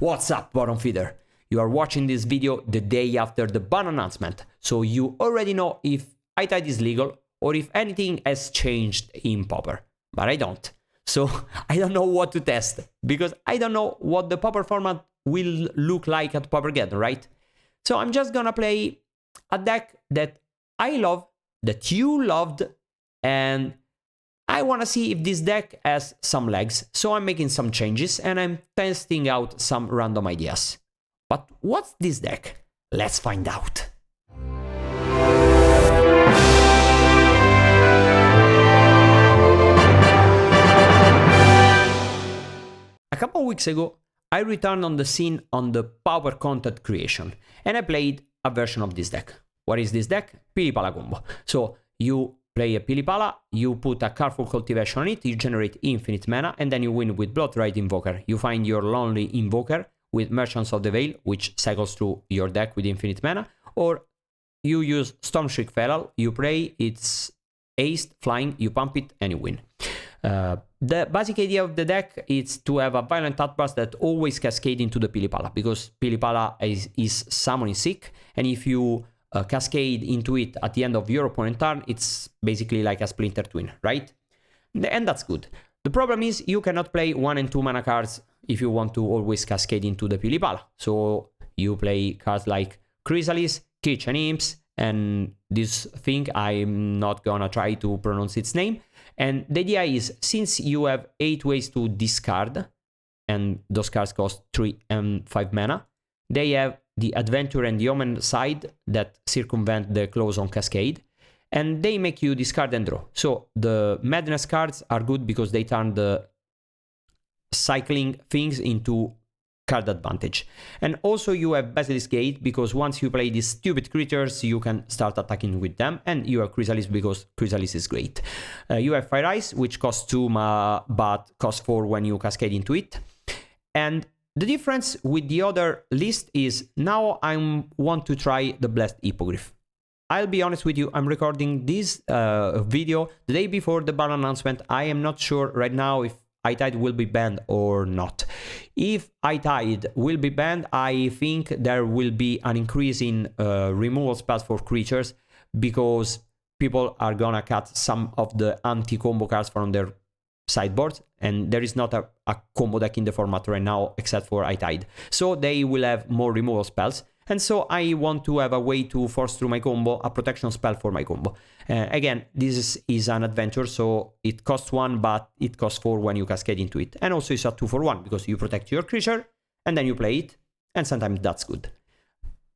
What's up, bottom feeder? You are watching this video the day after the ban announcement, so you already know if iTide is legal or if anything has changed in Pauper. But I don't. So I don't know what to test, because I don't know what the Pauper format will look like at Paupergeddon, right? So I'm just gonna play a deck that I love, that you loved, and I want to see if this deck has some legs, so I'm making some changes and I'm testing out some random ideas. But what's this deck? Let's find out. A couple of weeks ago, I returned on the scene on the Pauper content creation, and I played a version of this deck. What is this deck? Pili-Pala combo. So you play a Pili-Pala, you put a Careful Cultivation on it, you generate infinite mana, and then you win with Bloodthirst Invoker. You find your lonely Invoker with Merchants of the Veil, which cycles through your deck with infinite mana, or you use Stormshriek Feral, you play, it's aced, flying, you pump it, and you win. The basic idea of the deck is to have a Violent Outburst that always cascade into the Pili-Pala, because Pili-Pala is summoning sick, and if you cascade into it at the end of your opponent's turn, it's basically like a Splinter Twin, right? And that's good. The problem is you cannot play 1 and 2 mana cards if you want to always cascade into the Pili-Pala. So you play cards like Chrysalis, Kitchen Imps, and this thing, I'm not gonna try to pronounce its name. And the idea is, since you have 8 ways to discard, and those cards cost 3 and 5 mana, they have the Adventure and the Omen side that circumvent the clause on Cascade, and they make you discard and draw. So the Madness cards are good because they turn the cycling things into card advantage. And also you have Basilisk Gate, because once you play these stupid creatures, you can start attacking with them, and you have Chrysalis because Chrysalis is great. You have faeries, which costs 2 but costs 4 when you cascade into it. And the difference with the other list is now I want to try the Blessed Hippogriff. I'll be honest with you, I'm recording this video the day before the ban announcement. I am not sure right now if iTide will be banned or not. If iTide will be banned, I think there will be an increase in removal spells for creatures, because people are gonna cut some of the anti-combo cards from their sideboard, and there is not a combo deck in the format right now except for iTide. So they will have more removal spells, and so I want to have a way to force through my combo, a protection spell for my combo. Again, this is an adventure, so it costs 1, but it costs 4 when you cascade into it. And also it's a 2 for 1, because you protect your creature, and then you play it, and sometimes that's good.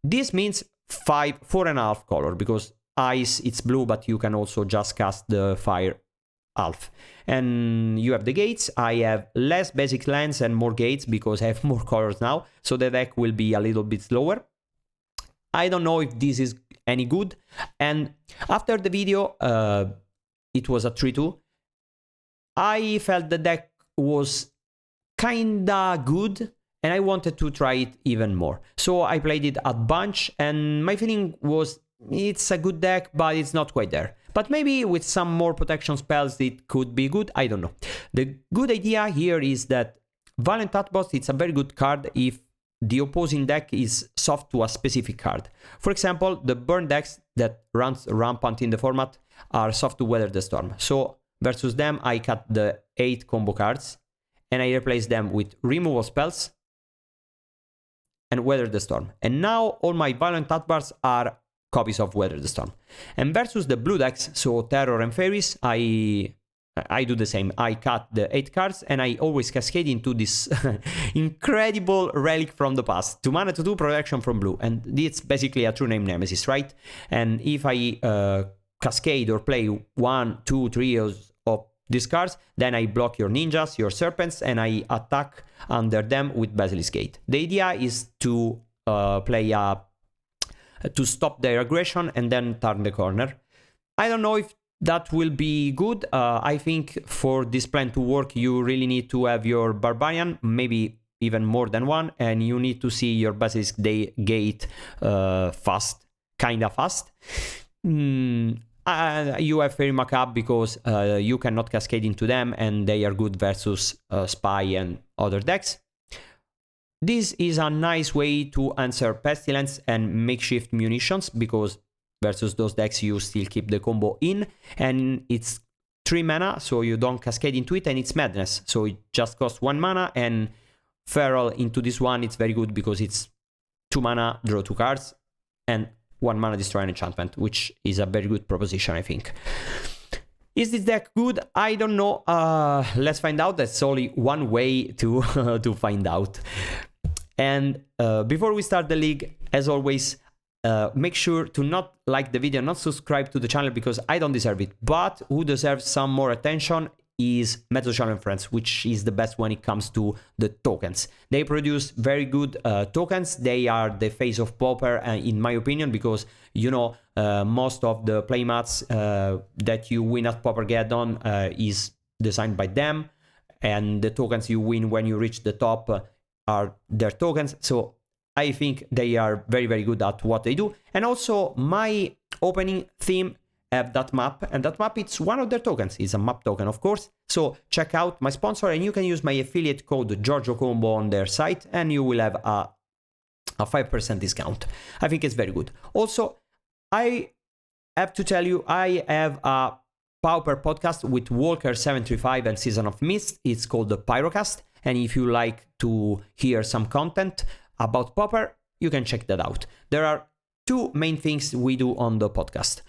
This means 4.5 color, because ice, it's blue, but you can also just cast the fire half. And you have the gates. I have less basic lands and more gates because I have more colors now, so the deck will be a little bit slower. I don't know if this is any good. And after the video, it was a 3-2. I felt the deck was kinda good, and I wanted to try it even more. So I played it a bunch, and my feeling was it's a good deck, but it's not quite there. But maybe with some more protection spells it could be good, I don't know. The good idea here is that Violent Outburst, it's a very good card if the opposing deck is soft to a specific card. For example, the burn decks that runs rampant in the format are soft to Weather the Storm. So versus them, I cut the 8 combo cards, and I replace them with removal spells and Weather the Storm. And now all my Violent Outbursts are copies of Weather the Storm. And versus the blue decks, so Terror and Faeries, I do the same. I cut the 8 cards, and I always cascade into this incredible relic from the past. 2 mana to 2 protection from blue, and it's basically a true name Nemesis, right? And if I cascade or play 1, 2, 3 of these cards, then I block your ninjas, your serpents, and I attack under them with Basilisk Gate. The idea is to to stop their aggression and then turn the corner. I don't know if that will be good. I think for this plan to work, you really need to have your Barbarian, maybe even more than one, and you need to see your Basilisk Gate fast, kinda fast. You have Fairy Macabre because you cannot cascade into them, and they are good versus Spy and other decks. this is a nice way to answer Pestilence and makeshift munitions, because versus those decks you still keep the combo in, and it's 3 mana, so you don't cascade into it, and it's Madness, so it just costs 1 mana, and Feral into this one, it's very good because it's 2 mana, draw 2 cards, and 1 mana destroy an enchantment, which is a very good proposition, I think. Is this deck good? I don't know. Let's find out. That's only one way to to find out. And before we start the league, as always, make sure to not like the video, not subscribe to the channel, because I don't deserve it. But who deserves some more attention is Mezzosocial and Friends, which is the best when it comes to the tokens. They produce very good tokens. They are the face of Pauper, in my opinion, because, you know, most of the playmats that you win at Paupergeddon is designed by them, and the tokens you win when you reach the top are their tokens. So I think they are very, very good at what they do. And also my opening theme have that map, and that map, it's one of their tokens. It's a map token, of course. So check out my sponsor, and you can use my affiliate code GiorgioCombo on their site, and you will have a 5% discount. I think it's very good. Also, I have to tell you, I have a Pauper podcast with Walker735 and Season of Mist. It's called the Pyrocast, and if you like to hear some content about Pauper, you can check that out. There are 2 main things we do on the podcast.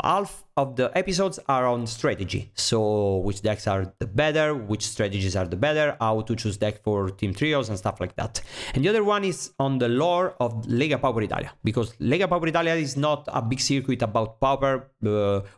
Half of the episodes are on strategy, so which decks are the better, which strategies are the better, how to choose deck for team trios and stuff like that. And the other one is on the lore of Lega Pauper Italia, because Lega Pauper Italia is not a big circuit about Pauper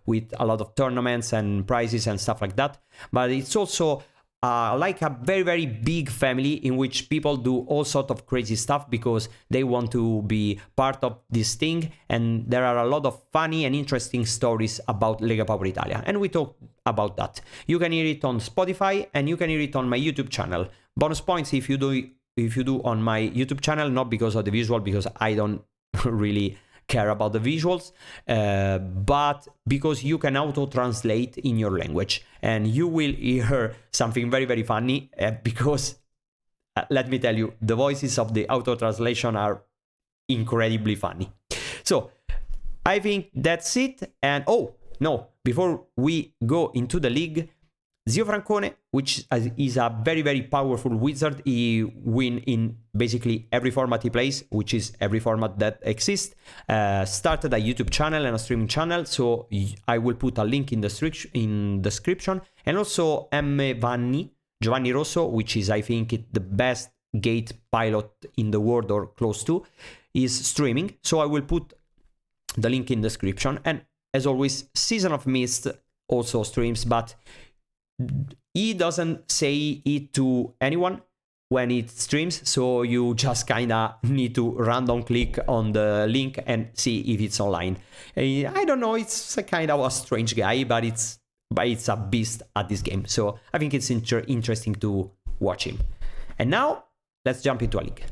with a lot of tournaments and prizes and stuff like that, but it's also like a very, very big family in which people do all sorts of crazy stuff because they want to be part of this thing, and there are a lot of funny and interesting stories about Lega Pauper Italia, and we talk about that. You can hear it on Spotify, and you can hear it on my YouTube channel. Bonus points if you do on my YouTube channel, not because of the visual, because I don't really care about the visuals, but because you can auto-translate in your language, and you will hear something very, very funny, because let me tell you, the voices of the auto-translation are incredibly funny. So I think that's it. And oh no, before we go into the league, Zio Francone, which is a very, very powerful wizard, he wins in basically every format he plays, which is every format that exists. Started a YouTube channel and a streaming channel, so I will put a link in the description. And also Giovanni Rosso, which is, I think, the best gate pilot in the world or close to, is streaming. So I will put the link in the description. And as always, Season of Mist also streams, but he doesn't say it to anyone when it streams, so you just kinda need to random click on the link and see if it's online. I don't know, it's a kind of a strange guy, but it's a beast at this game, so I think it's interesting to watch him. And now let's jump into a league.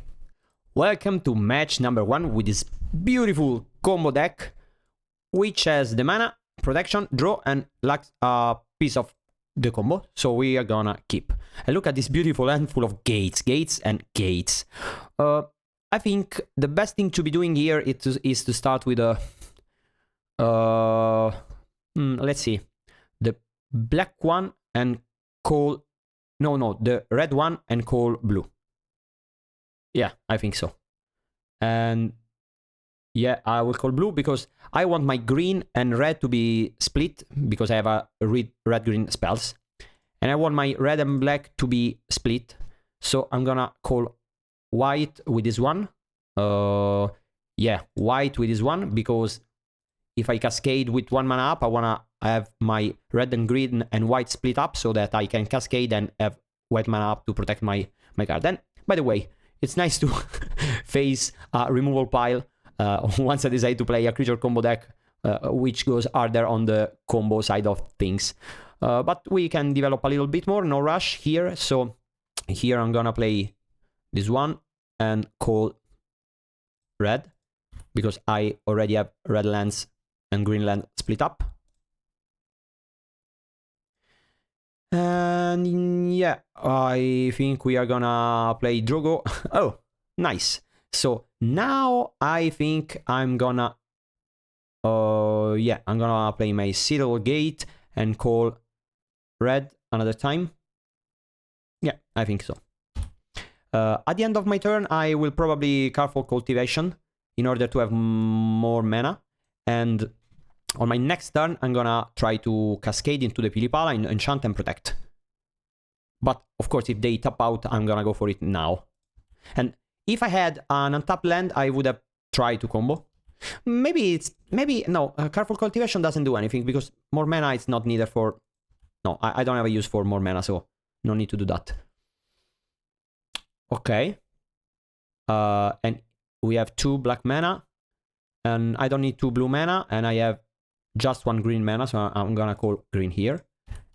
Welcome to match number 1 with this beautiful combo deck, which has the mana, protection, draw, and lacks a piece of the combo, so we are gonna keep. And look at this beautiful handful of gates and gates. I think the best thing to be doing here is to start with a let's see, the black one and call the red one and call blue. Yeah, I think so. And yeah, I will call blue because I want my green and red to be split, because I have a red-green spells. And I want my red and black to be split. So I'm gonna call white with this one. Yeah, white with this one, because if I cascade with 1 mana up, I wanna have my red and green and white split up so that I can cascade and have white mana up to protect my card. And by the way, it's nice to face a removal pile once I decide to play a creature combo deck, which goes harder on the combo side of things. But we can develop a little bit more, no rush here. So here I'm gonna play this one and call red, because I already have red lands and green land split up. And yeah, I think we are gonna play Drogo. Oh, nice. So now I think I'm gonna... yeah, I'm gonna play my Sideboard Gate and call red another time. Yeah, I think so. At the end of my turn, I will probably Careful Cultivation in order to have more mana. And on my next turn, I'm gonna try to Cascade into the Pili-Pala and enchant and protect. But of course, if they tap out, I'm gonna go for it now. And if I had an untapped land, I would have tried to combo. No, Careful Cultivation doesn't do anything because more mana is not needed for... No, I don't have a use for more mana, so no need to do that. Okay. And we have 2 black mana. And I don't need 2 blue mana. And I have just 1 green mana, so I'm gonna call green here.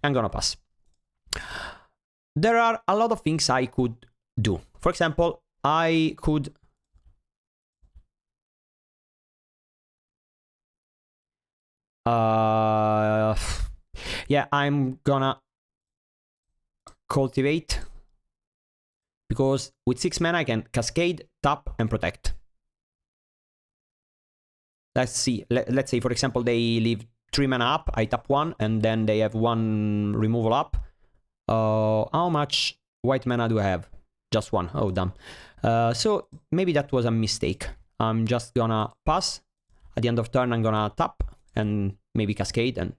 I'm gonna pass. There are a lot of things I could do. For example, I could... yeah, I'm gonna cultivate because with 6 mana I can Cascade, tap, and protect. Let's see. Let's say, for example, they leave 3 mana up, I tap 1, and then they have 1 removal up. How much white mana do I have? Just 1. Oh, damn. So maybe that was a mistake. I'm just gonna pass. At the end of turn, I'm gonna tap and maybe Cascade and...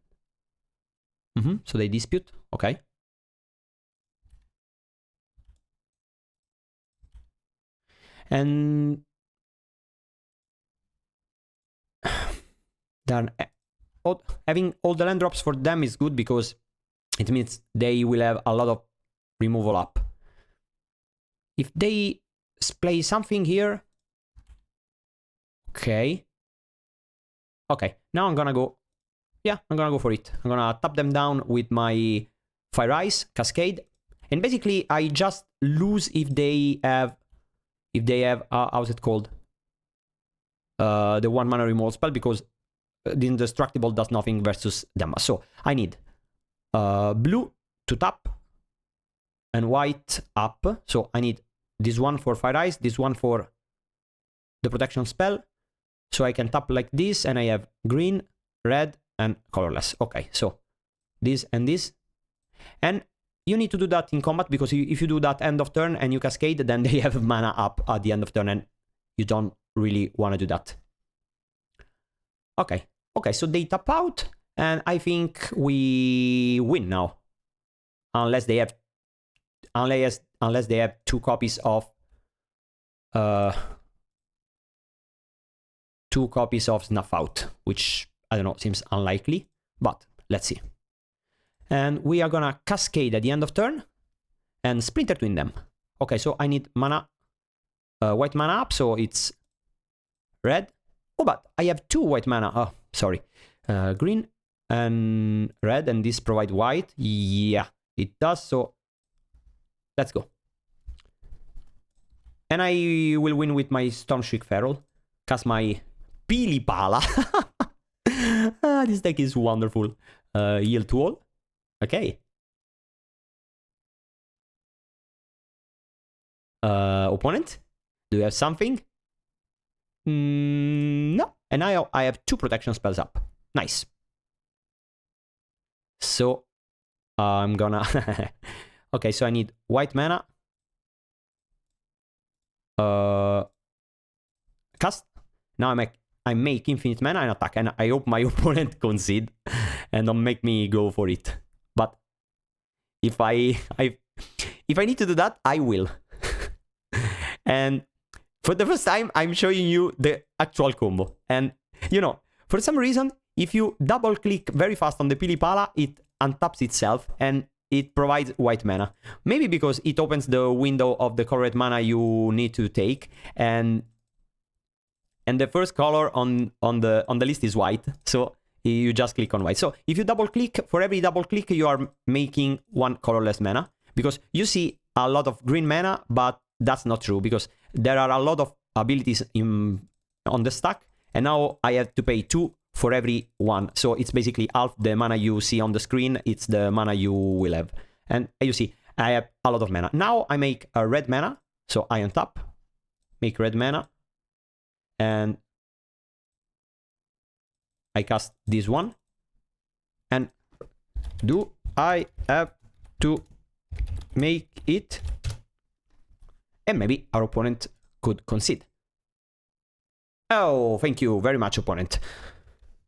So they dispute. Okay. And... Darn. Having all the land drops for them is good because it means they will have a lot of removal up. If they play something here... Okay. Okay, now I'm gonna go... Yeah, I'm gonna go for it. I'm gonna tap them down with my faeries, Cascade. And basically, I just lose if they have... how's it called? The 1 mana removal spell, because the Indestructible does nothing versus them. So, I need blue to tap and white up. So, I need this one for faeries, this one for the protection spell. So I can tap like this, and I have green, red, and colorless. Okay, so this and this. And you need to do that in combat, because if you do that end of turn and you Cascade, then they have mana up at the end of turn, and you don't really want to do that. Okay, okay, so they tap out, and I think we win now. Unless they have... Unless they have 2 copies of... 2 copies of Snuff Out, which, I don't know, seems unlikely, but let's see. And we are gonna Cascade at the end of turn, and Splinter Twin them. Okay, so I need mana, white mana up, so it's red. Oh, but I have 2 white mana, oh, sorry. Green and red, and this provide white. Yeah, it does, so let's go. And I will win with my Stormshriek Feral, cast my Pili-Pala. This deck is wonderful. Yield to all. Okay. Opponent? Do you have something? No. And now I have 2 protection spells up. Nice. So, I'm gonna... Okay, so I need white mana. Cast. Now I make infinite mana and attack, and I hope my opponent concede and don't make me go for it. But if I need to do that, I will. And for the first time, I'm showing you the actual combo. And you know, for some reason, if you double click very fast on the Pili-Pala, it untaps itself and it provides white mana. Maybe because it opens the window of the correct mana you need to take, and the first color on the list is white, so you just click on white. So if you double click, for every double click you are making 1 colorless mana, because you see a lot of green mana, but that's not true, because there are a lot of abilities on the stack, and now I have to pay 2 for every 1. So it's basically half the mana you see on the screen, it's the mana you will have. And you see, I have a lot of mana. Now I make a red mana, so I untap, make red mana, and I cast this one. And do I have to make it? And maybe our opponent could concede. Oh, thank you very much, opponent.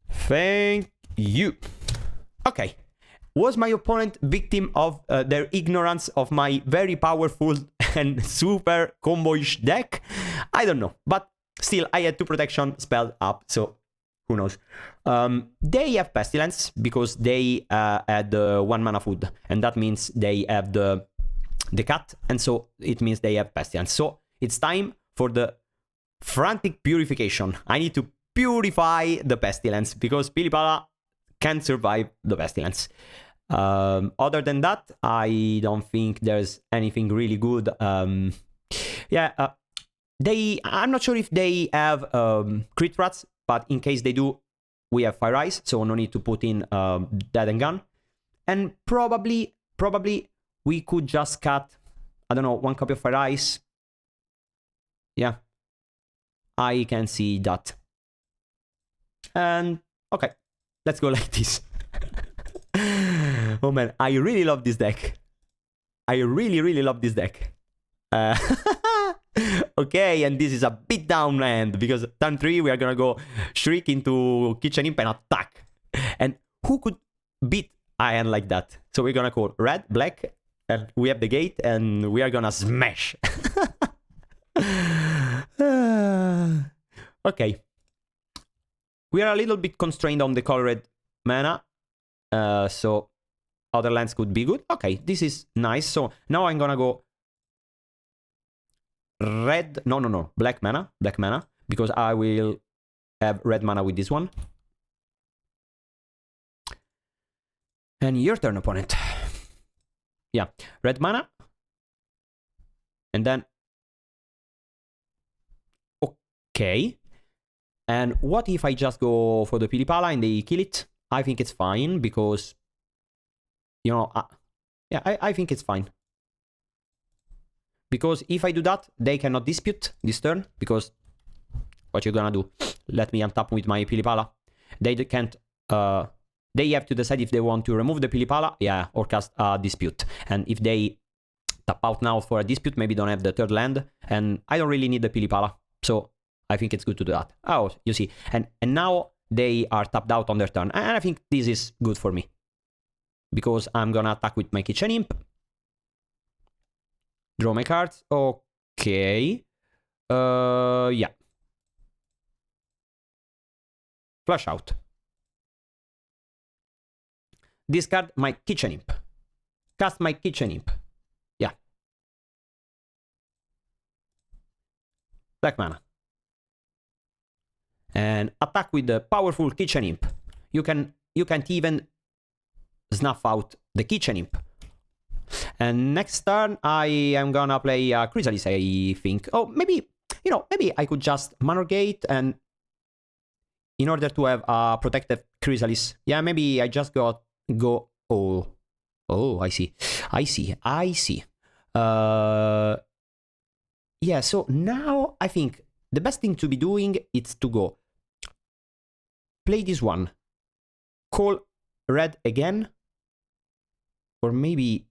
Thank you. Okay. Was my opponent victim of their ignorance of my very powerful and super combo-ish deck? I don't know. But still, I had 2 protection spelled up, so who knows. They have Pestilence because they had 1 mana food. And that means they have the cat. And so it means they have Pestilence. So it's time for the frantic purification. I need to purify the Pestilence because Pili-Pala can't survive the Pestilence. Other than that, I don't think there's anything really good. I'm not sure if they have crit rats, but in case they do, we have faeries, so no need to put in dead and gun. And probably we could just cut, I don't know, 1 copy of faeries. Yeah, I can see that. And okay, let's go like this. Oh man, I really love this deck. I really love this deck. Okay, and this is a beatdown land because turn 3 we are gonna go Shriek into Kitchen Imp and attack. And who could beat a hand like that? So we're gonna call red, black, and we have the gate, and we are gonna smash. Okay. We are a little bit constrained on the colored mana, so other lands could be good. Okay, this is nice. So now I'm gonna go red. No. Black mana, because I will have red mana with this one. And your turn, opponent. Yeah, red mana. And then okay. And what if I just go for the Pili-Pala and they kill it? I think it's fine because, you know, yeah, I think it's fine. Because if I do that, they cannot dispute this turn. Because what you're gonna do? Let me untap with my Pili-Pala. They can't. They have to decide if they want to remove the Pili-Pala, yeah, or cast a dispute. And if they tap out now for a dispute, maybe don't have the 3rd land. And I don't really need the Pili-Pala, so I think it's good to do that. Oh, you see. And now they are tapped out on their turn. And I think this is good for me. Because I'm gonna attack with my Kitchen Imp. Draw my cards. Okay. Yeah. Flush out. Discard my Kitchen Imp. Cast my Kitchen Imp. Yeah. Black mana. And attack with the powerful Kitchen Imp. You can't even snuff out the Kitchen Imp. And next turn, I am gonna play Chrysalis, I think. Oh, maybe, you know, maybe I could just Manor Gate and in order to have a protected Chrysalis. Yeah, maybe I just go. Oh, I see. Yeah, so now I think the best thing to be doing is to go play this one, call red again, or maybe,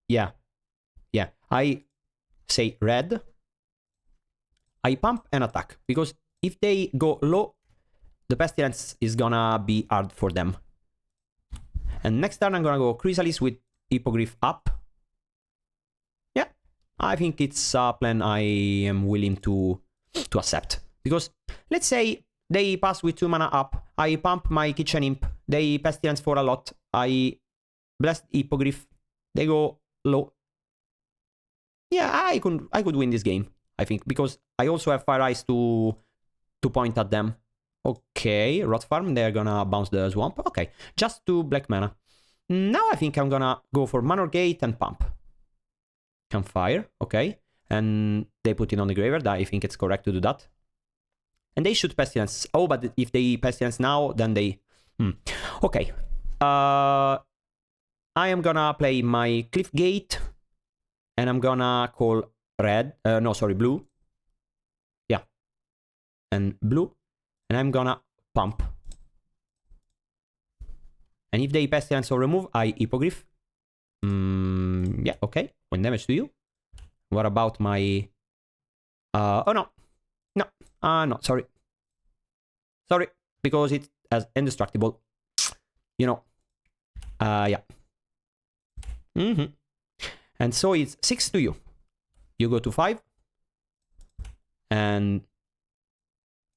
yeah, I say red, I pump and attack, because if they go low, the Pestilence is gonna be hard for them. And next turn I'm gonna go Chrysalis with Hippogriff up. Yeah, I think it's a plan I am willing to accept. Because let's say they pass with 2 mana up, I pump my Kitchen Imp, they Pestilence for a lot, I Blessed Hippogriff, they go low. Yeah, I could win this game, I think, because I also have Fire Eyes to point at them. Okay, Rot Farm, they're gonna bounce the Swamp. Okay, just 2 black mana. Now I think I'm gonna go for Manor Gate and pump. Campfire, okay. And they put it on the graveyard. I think it's correct to do that. And they shoot Pestilence. Oh, but if they Pestilence now, then they... Okay. I'm I am gonna play my Cliff Gate, and I'm gonna call red, no, sorry, blue. Yeah, and blue, and I'm gonna pump. And if they Pestilence or remove, I Hippogriff. Yeah, okay, 1 damage to you. What about my... oh no, no, sorry. Sorry, because it's as indestructible. You know, yeah. And so it's 6 to you. You go to 5. And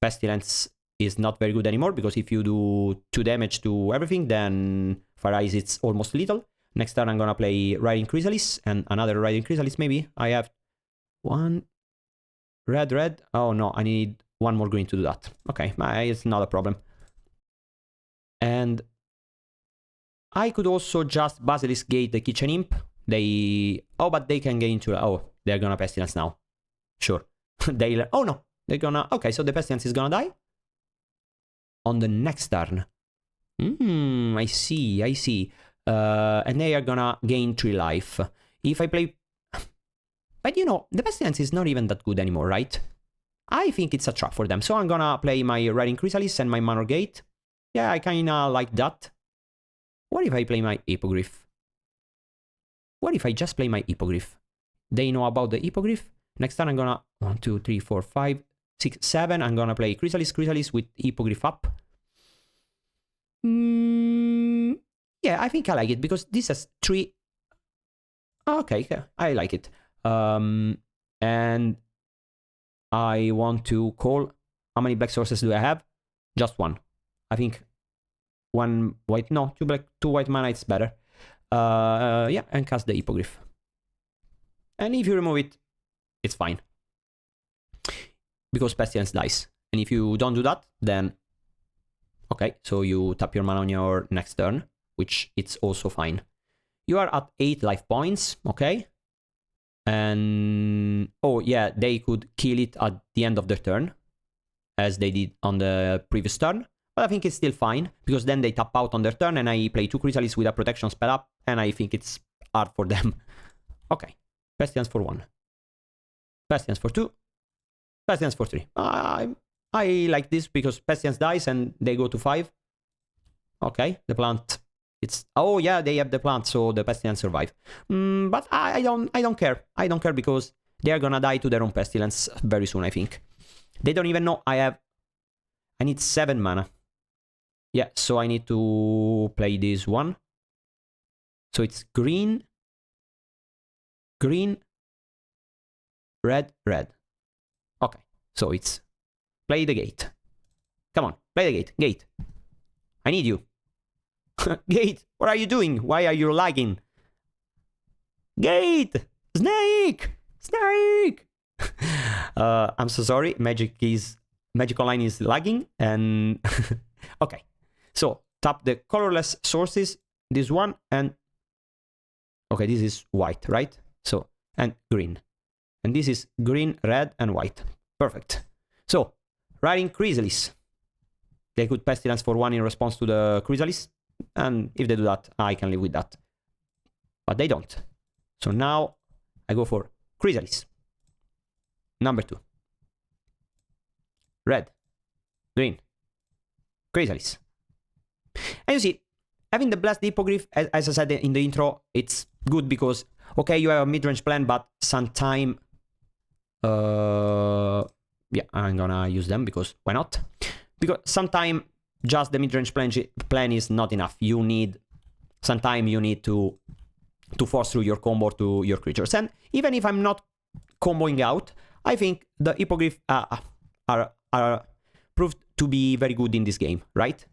Pestilence is not very good anymore, because if you do 2 damage to everything, then faeries it's almost lethal. Next turn I'm gonna play Writhing Chrysalis, and another Writhing Chrysalis maybe. I have 1 red. Oh no, I need 1 more green to do that. Okay, it's not a problem. And I could also just Basilisk Gate the Kitchen Imp. Oh, but they can get into... Oh, they're gonna Pestilence now. Sure. Oh no, they're gonna... Okay, so the Pestilence is gonna die on the next turn. I see. And they are gonna gain 3 life. If I play... But you know, the Pestilence is not even that good anymore, right? I think it's a trap for them. So I'm gonna play my Writhing Chrysalis and my Manor Gate. Yeah, I kinda like that. What if I play my Hippogriff? What if I just play my Hippogriff? They know about the Hippogriff. Next time I'm gonna 1, 2, 3, 4, 5, 6, 7. I'm gonna play Chrysalis with Hippogriff up. Yeah, I think I like it because this has 3. Okay, I like it. And I want to call. How many black sources do I have? Just 1. I think 1 white. No, 2 black, 2 white mana. It's better. Yeah, and cast the Hippogriff. And if you remove it, it's fine. Because Pestilence dies. And if you don't do that, then... Okay, so you tap your mana on your next turn, which it's also fine. You are at 8 life points, okay? And... Oh, yeah, they could kill it at the end of their turn, as they did on the previous turn. But I think it's still fine, because then they tap out on their turn, and I play 2 Chrysalis with a protection spell up, and I think it's hard for them. Okay. Pestilence for 1. Pestilence for 2. Pestilence for 3. I like this because Pestilence dies and they go to 5. Okay, the plant. It's... Oh yeah, they have the plant, so the Pestilence survive. But I don't care. I don't care because they are gonna die to their own Pestilence very soon, I think. They don't even know I need 7 mana. Yeah, so I need to play this one. So it's green, red. Okay, so it's play the gate. Come on, play the gate. Gate. I need you. Gate, what are you doing? Why are you lagging? Gate! Snake! I'm so sorry. Magic Online is lagging and... Okay, so tap the colorless sources. This one and... Okay, this is white, right? So, and green. And this is green, red, and white. Perfect. So, Writhing Chrysalis. They could Pestilence for 1 in response to the Chrysalis. And if they do that, I can live with that. But they don't. So now, I go for Chrysalis. Number 2. Red. Green. Chrysalis. And you see, having the Blessed Hippogriff, as I said in the intro, it's good because, okay, you have a mid-range plan, but sometime... yeah, I'm gonna use them because why not? Because sometimes just the mid-range plan is not enough. You need... Sometimes you need to force through your combo to your creatures. And even if I'm not comboing out, I think the Hippogriff are proved to be very good in this game, right?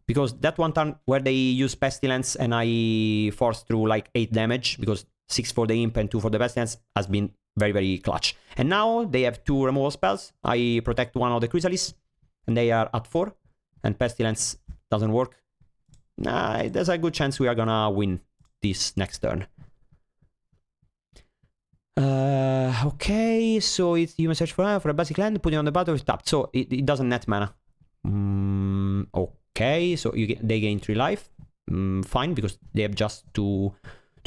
Because that one turn where they use Pestilence and I force through like 8 damage, because 6 for the Imp and 2 for the Pestilence has been very, very clutch. And now they have 2 removal spells. I protect 1 of the Chrysalis, and they are at 4, and Pestilence doesn't work. There's a good chance we are gonna win this next turn. Okay, so it's you may search for a basic land, put it on the battle with tapped, so it doesn't net mana. Okay, so they gain 3 life. fine, because they have just two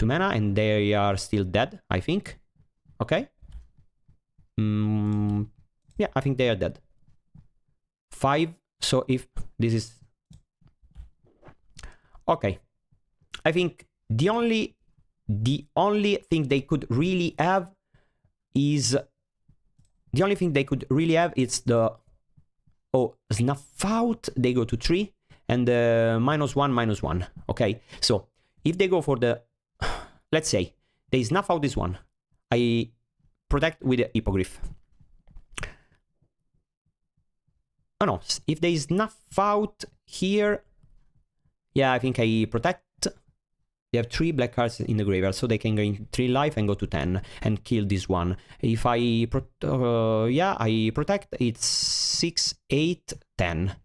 mana and they are still dead, I think. Okay. Yeah, I think they are dead. 5. So if this is... Okay. I think the only thing they could really have is... The only thing they could really have is the... Oh, snuff out. They go to 3. And -1/-1. Okay. So if they go for the... Let's say they snuff out this one. I protect with the Hippogriff. Oh no, if they snuff out here... Yeah, I think I protect. They have 3 black cards in the graveyard, so they can gain 3 life and go to 10 and kill this one. If I I protect, it's 6, 8, 10.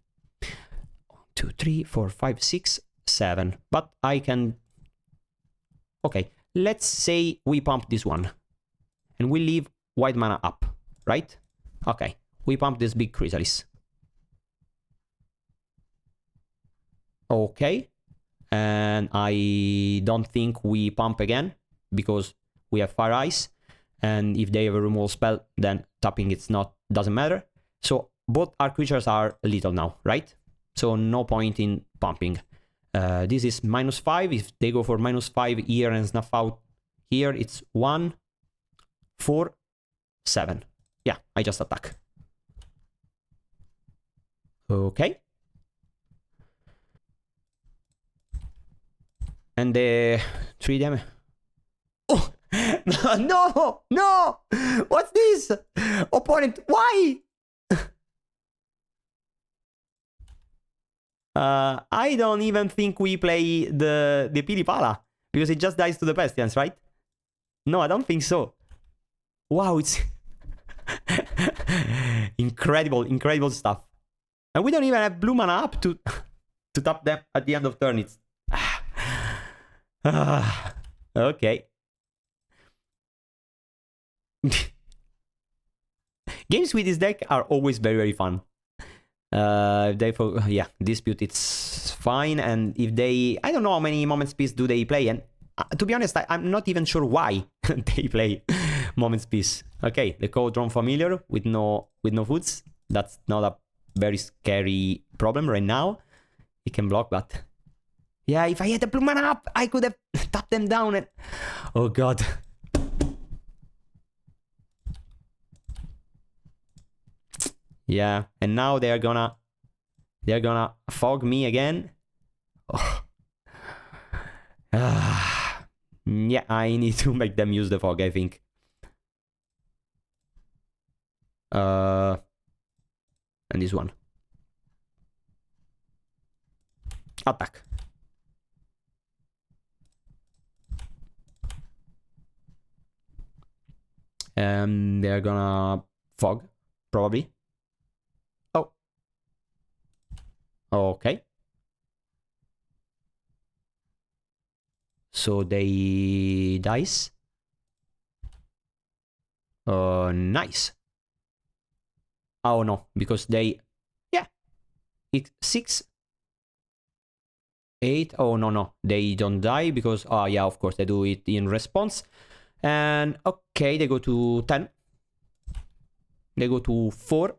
2, 3, 4, 5, 6, 7. But I can... Okay, let's say we pump this one. And we leave white mana up, right? Okay, we pump this big Chrysalis. Okay. And I don't think we pump again, because we have Fire Ice. And if they have a removal spell, then tapping doesn't matter. So both our creatures are lethal now, right? So no point in pumping. This is -5. If they go for -5 here and snuff out here, it's 1, 4, 7. Yeah, I just attack. Okay. And the 3 damage. Oh! No! No! What's this? Opponent, why? I don't even think we play the Pili-Pala, because it just dies to the Pestilence, right? No, I don't think so. Wow, it's... incredible stuff. And we don't even have blue mana up to tap them at the end of turn. It's... Okay. Games with this deck are always very fun. Yeah, Dispute, it's fine. And if they... I don't know how many Moment's Peace do they play. And to be honest, I'm not even sure why they play Moment's Peace. Okay, the code drawn familiar with no foods. That's not a very scary problem right now. It can block, but... Yeah, if I had the blue mana up, I could have tapped them down and... Oh god. Yeah, and now they're gonna fog me again. Oh. Yeah, I need to make them use the fog, I think. And this one. Attack. And they're gonna fog, probably. Oh. Okay. So they dice. Nice. Oh no, because they... Yeah. It's 6. 8. Oh no. They don't die because... Oh yeah, of course, they do it in response. And okay, they go to 10. They go to 4.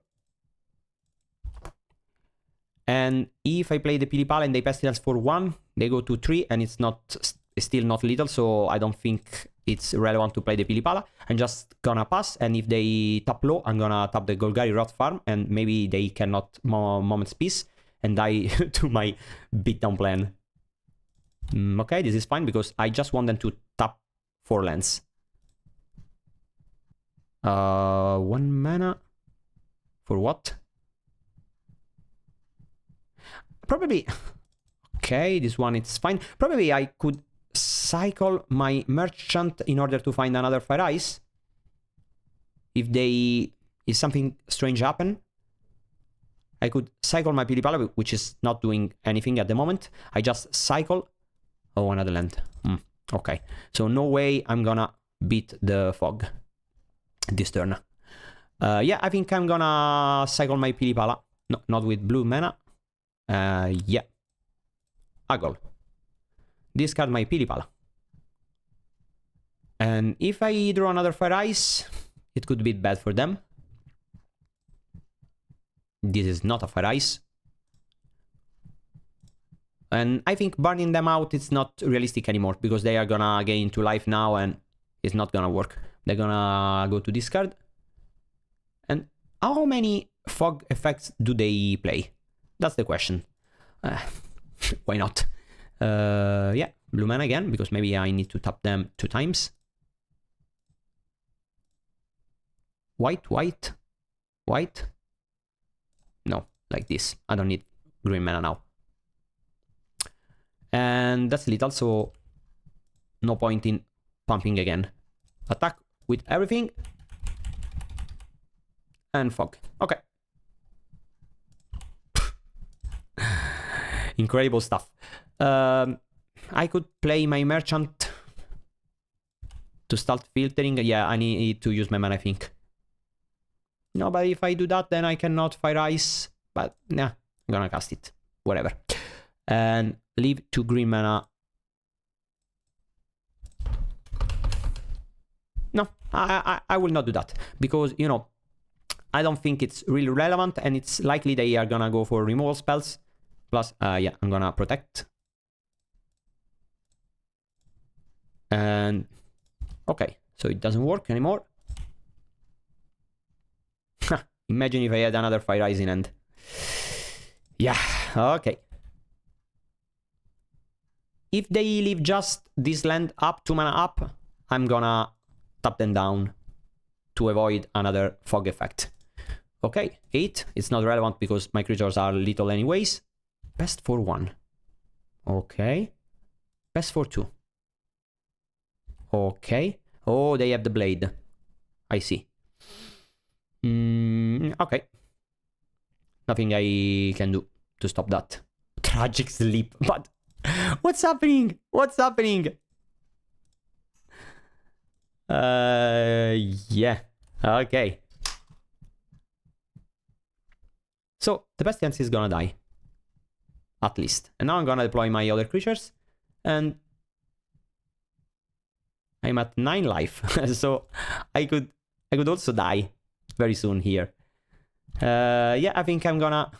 And if I play the Pili-Pala and they Pestilence for 1, they go to 3, and it's still not lethal, so I don't think it's relevant to play the Pili-Pala. I'm just gonna pass, and if they tap low, I'm gonna tap the Golgari Rot Farm, and maybe they cannot Moment's Peace and die to my beatdown plan. Okay, this is fine, because I just want them to tap 4 lands. 1 mana. For what? Probably... Okay, this one it's fine. Probably I could cycle my Merchant in order to find another Fire Ice. If something strange happen, I could cycle my Pili-Pala, which is not doing anything at the moment. I just cycle. Oh, another land. Okay, so no way I'm gonna beat the fog this turn. Yeah, I think I'm gonna cycle my Pili-Pala. No, not with blue mana. Yeah. Aggle. discard my Pili-Pala. And if I draw another Fire Ice, it could be bad for them. This is not a Fire Ice. And I think burning them out is not realistic anymore, because they are gonna gain 2 life now and it's not gonna work. They're gonna go to discard. And how many fog effects do they play? That's the question. Why not? Yeah, blue mana again, because maybe I need to tap them 2 times. White, white, white. No, like this. I don't need green mana now. And that's lethal, so no point in pumping again. Attack with everything. And fog. Okay. Incredible stuff. I could play my merchant to start filtering. Yeah, I need to use my mana, I think. No, but if I do that, then I cannot Fire Ice. But nah, I'm gonna cast it. Whatever. And leave 2 green mana. No, I will not do that. Because, you know, I don't think it's really relevant. And it's likely they are gonna go for removal spells. Plus, yeah, I'm gonna protect. And, okay, so it doesn't work anymore. Imagine if I had another Fire Ice in hand. Yeah, okay. If they leave just this land up, 2 mana up, I'm gonna tap them down to avoid another fog effect. Okay, 8. It's not relevant because my creatures are little anyways. Best for 1. Okay. Best for 2. Okay. Oh, they have the blade. I see. Okay. Nothing I can do to stop that. Tragic sleep. But what's happening? What's happening? Yeah. Okay. So the Pestilence is gonna die. At least. And now I'm gonna deploy my other creatures. And I'm at 9 life. So I could also die very soon here. Yeah, I think I'm gonna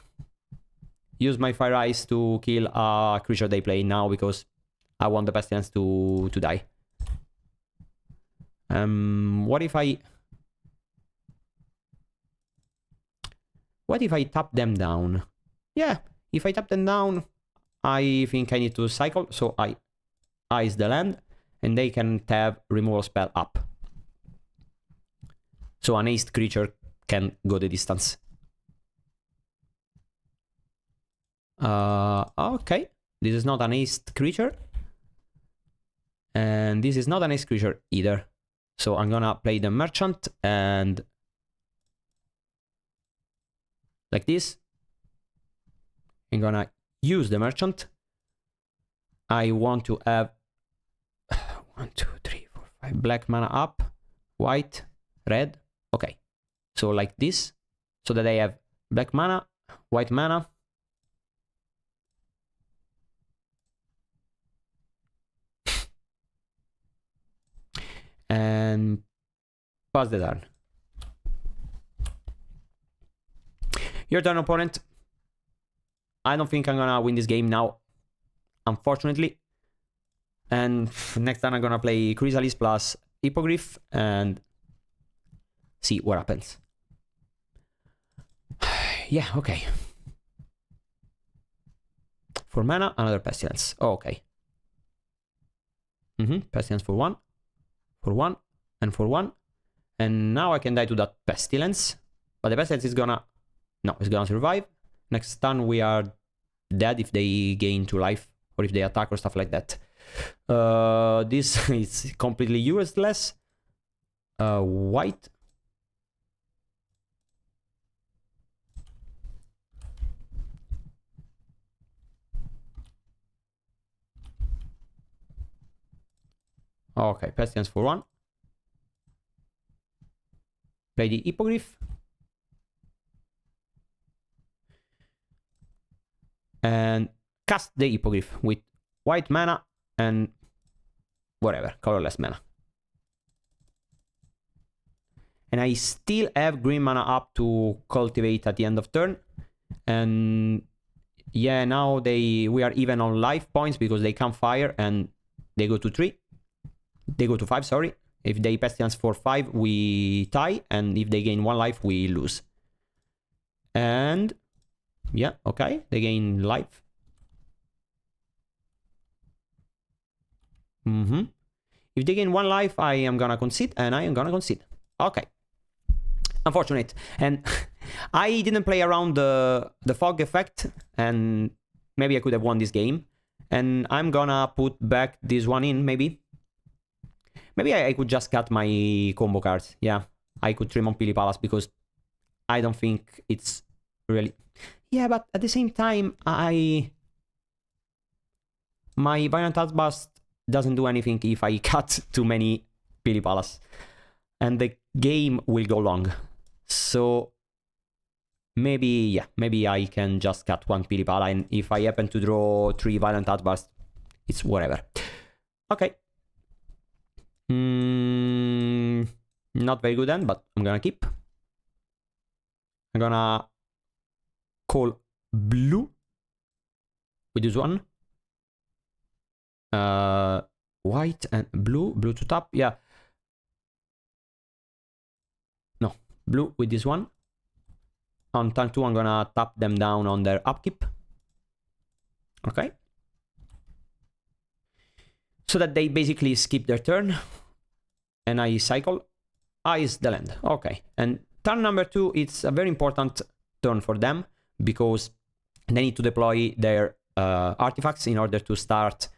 use my Fire Ice to kill a creature they play now, because I want the Pestilence to die. What if I tap them down? Yeah, if I tap them down, I think I need to cycle, so I ice the land, and they can have removal spell up. So an aced creature can go the distance. Okay, this is not an aced creature. And this is not an aced creature either. So I'm gonna play the merchant and like this. I'm gonna use the merchant. I want to have 1, 2, 3, 4, 5 black mana up, white, red. Okay, so like this, so that I have black mana, white mana. And pass the turn. Your turn, opponent. I don't think I'm gonna win this game now, unfortunately. And next time I'm gonna play Chrysalis plus Hippogriff and see what happens. Yeah, okay. For mana, another Pestilence. Oh, okay. Pestilence for 1. For 1 and for 1. And now I can die to that Pestilence. But the Pestilence is gonna... No, it's gonna survive. Next turn we are dead if they gain 2 life. Or if they attack or stuff like that. This is completely useless. White. Okay, Pestilence for 1. Play the Hippogriff. And cast the Hippogriff with white mana and whatever, colorless mana. And I still have green mana up to cultivate at the end of turn. And yeah, now we are even on life points because they can fire and they go to 3. They go to 5, sorry. If they Pestilence for 5, we tie. And if they gain 1 life, we lose. And yeah, okay, they gain life. If they gain 1 life, I am gonna concede, and I am gonna concede. Okay. Unfortunate. And I didn't play around the fog effect, and maybe I could have won this game. And I'm gonna put back this one in, maybe. Maybe I could just cut my combo cards. Yeah, I could trim on Pili-Pala because I don't think it's really... Yeah, but at the same time, my Violent Outburst doesn't do anything if I cut too many Pili-Palas. And the game will go long. So maybe, yeah, maybe I can just cut 1 Pili-Pala, and if I happen to draw 3 Violent Outbursts, it's whatever. Okay. Not very good then, but I'm gonna keep. I'm gonna call blue with this one. White and blue to top, yeah. No, blue with this one. On turn 2, I'm gonna tap them down on their upkeep. Okay. So that they basically skip their turn. And I cycle. Ice the land. Okay. And turn number 2, it's a very important turn for them because they need to deploy their artifacts in order to start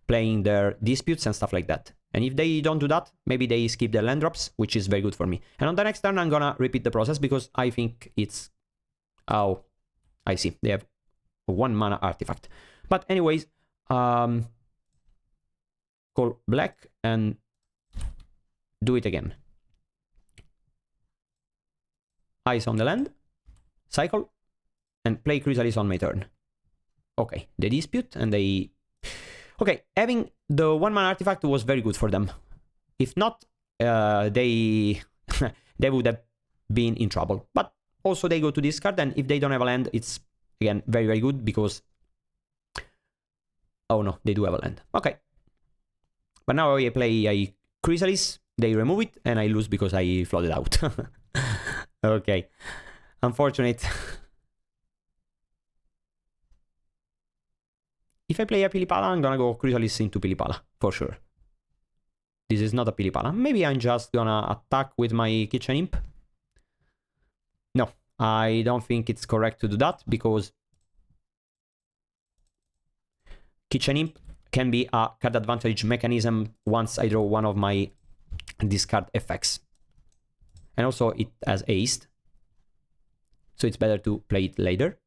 playing their disputes and stuff like that. And if they don't do that, maybe they skip their land drops, which is very good for me. And on the next turn, I'm gonna repeat the process because I think it's... Oh, I see. They have a 1 mana artifact. But anyways, call black and do it again. Ice on the land, cycle, and play Chrysalis on my turn. Okay, they dispute and they... Okay, having the 1 mana artifact was very good for them. If not, they they would have been in trouble. But also they go to discard, and if they don't have a land, it's, again, very, very good because... Oh no, they do have a land. Okay. But now I play a Chrysalis, they remove it, and I lose because I flooded out. Okay. Unfortunate. If I play a Pili-Pala, I'm gonna go Chrysalis into Pili-Pala, for sure. This is not a Pili-Pala. Maybe I'm just gonna attack with my Kitchen Imp. No, I don't think it's correct to do that, because Kitchen Imp can be a card advantage mechanism once I draw one of my discard effects. And also it has aced, so it's better to play it later.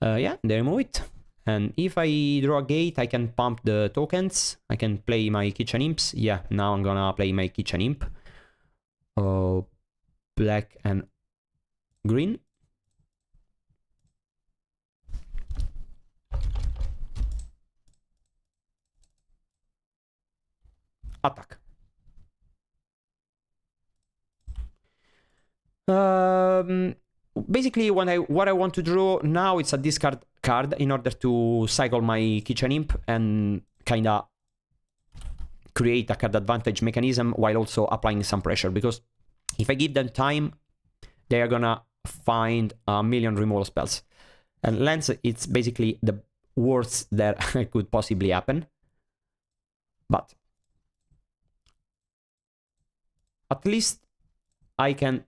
Yeah, they remove it. And if I draw a gate, I can pump the tokens. I can play my Kitchen Imps. Yeah, now I'm gonna play my Kitchen Imp. Black and green. Attack. Basically, what I want to draw now, it's a discard card in order to cycle my Kitchen Imp and kinda create a card advantage mechanism while also applying some pressure. Because if I give them time, they are gonna find a million removal spells. And lands, it's basically the worst that could possibly happen. But at least I can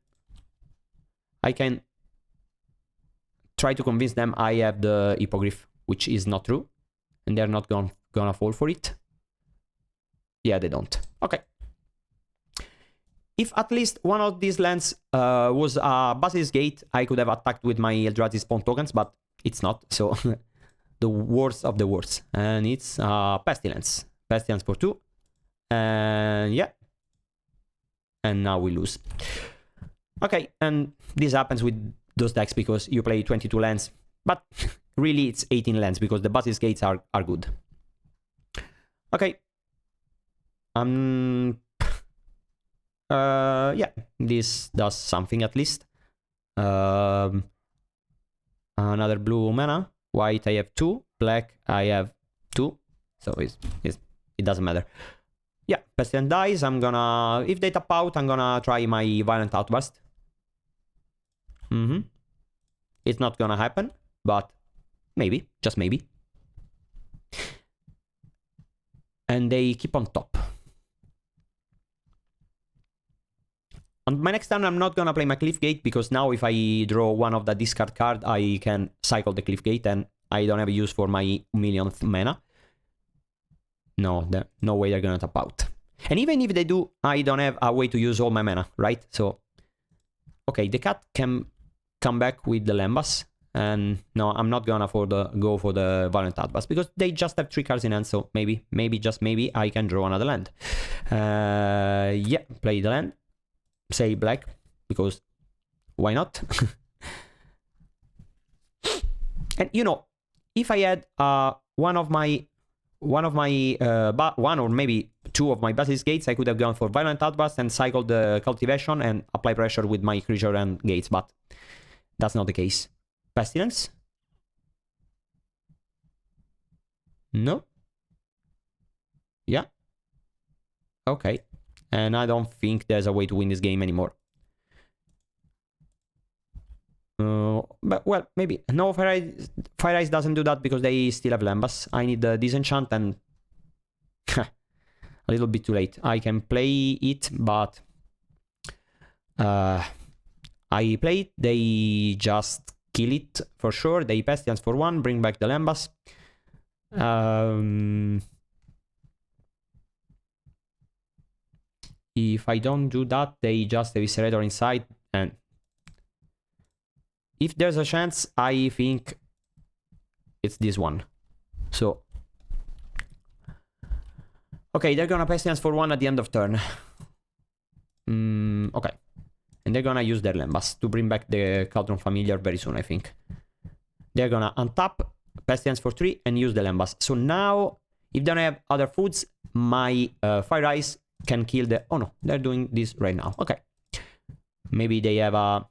try to convince them I have the Hippogriff, which is not true. And they're not gonna fall for it. Yeah, they don't. Okay. If at least one of these lands was a Basilisk Gate, I could have attacked with my Eldrazi spawn tokens, but it's not. So the worst of the worst. And it's Pestilence. Pestilence for 2. And yeah. And now we lose. Okay, and this happens with those decks because you play 22 lands. But really it's 18 lands because the Basilisk Gates are good. Okay. Yeah, this does something at least. Another blue mana. White, I have 2. Black, I have 2. So it doesn't matter. Yeah, Pestilence dies. I'm gonna... If they tap out, I'm gonna try my Violent Outburst. It's not gonna happen, but maybe. Just maybe. And they keep on top. On my next turn, I'm not gonna play my Cliff Gate, because now if I draw one of the discard card, I can cycle the Cliff Gate, and I don't have a use for my millionth mana. No, no way they're gonna tap out. And even if they do, I don't have a way to use all my mana, right? So, okay, the cat can come back with the Lembas. And no, I'm not gonna go for the Violent Outburst, because they just have 3 cards in hand, so maybe, just maybe, I can draw another land. Yeah, play the land. Say black, because why not? And you know, if I had one or maybe 2 of my Basilisk Gates, I could have gone for Violent Outburst and cycled the Cultivation and apply pressure with my creature and gates, but that's not the case. Pestilence? No? Yeah? Okay. And I don't think there's a way to win this game anymore. But, well, maybe. No, faeries doesn't do that because they still have Lembas. I need the disenchant and... a little bit too late. I can play it, but... I play it, they just kill it for sure. They Pestilence for 1, bring back the Lembas. If I don't do that, they just Eviscerator inside, and if there's a chance, I think it's this one. So, okay, they're gonna Pestilence for 1 at the end of turn. Okay, and they're gonna use their Lembas to bring back the Cauldron Familiar very soon, I think. They're gonna untap, Pestilence for 3, and use the Lembas. So now, if they don't have other foods, my faeries can kill the... Oh no, they're doing this right now. Okay. Maybe they have a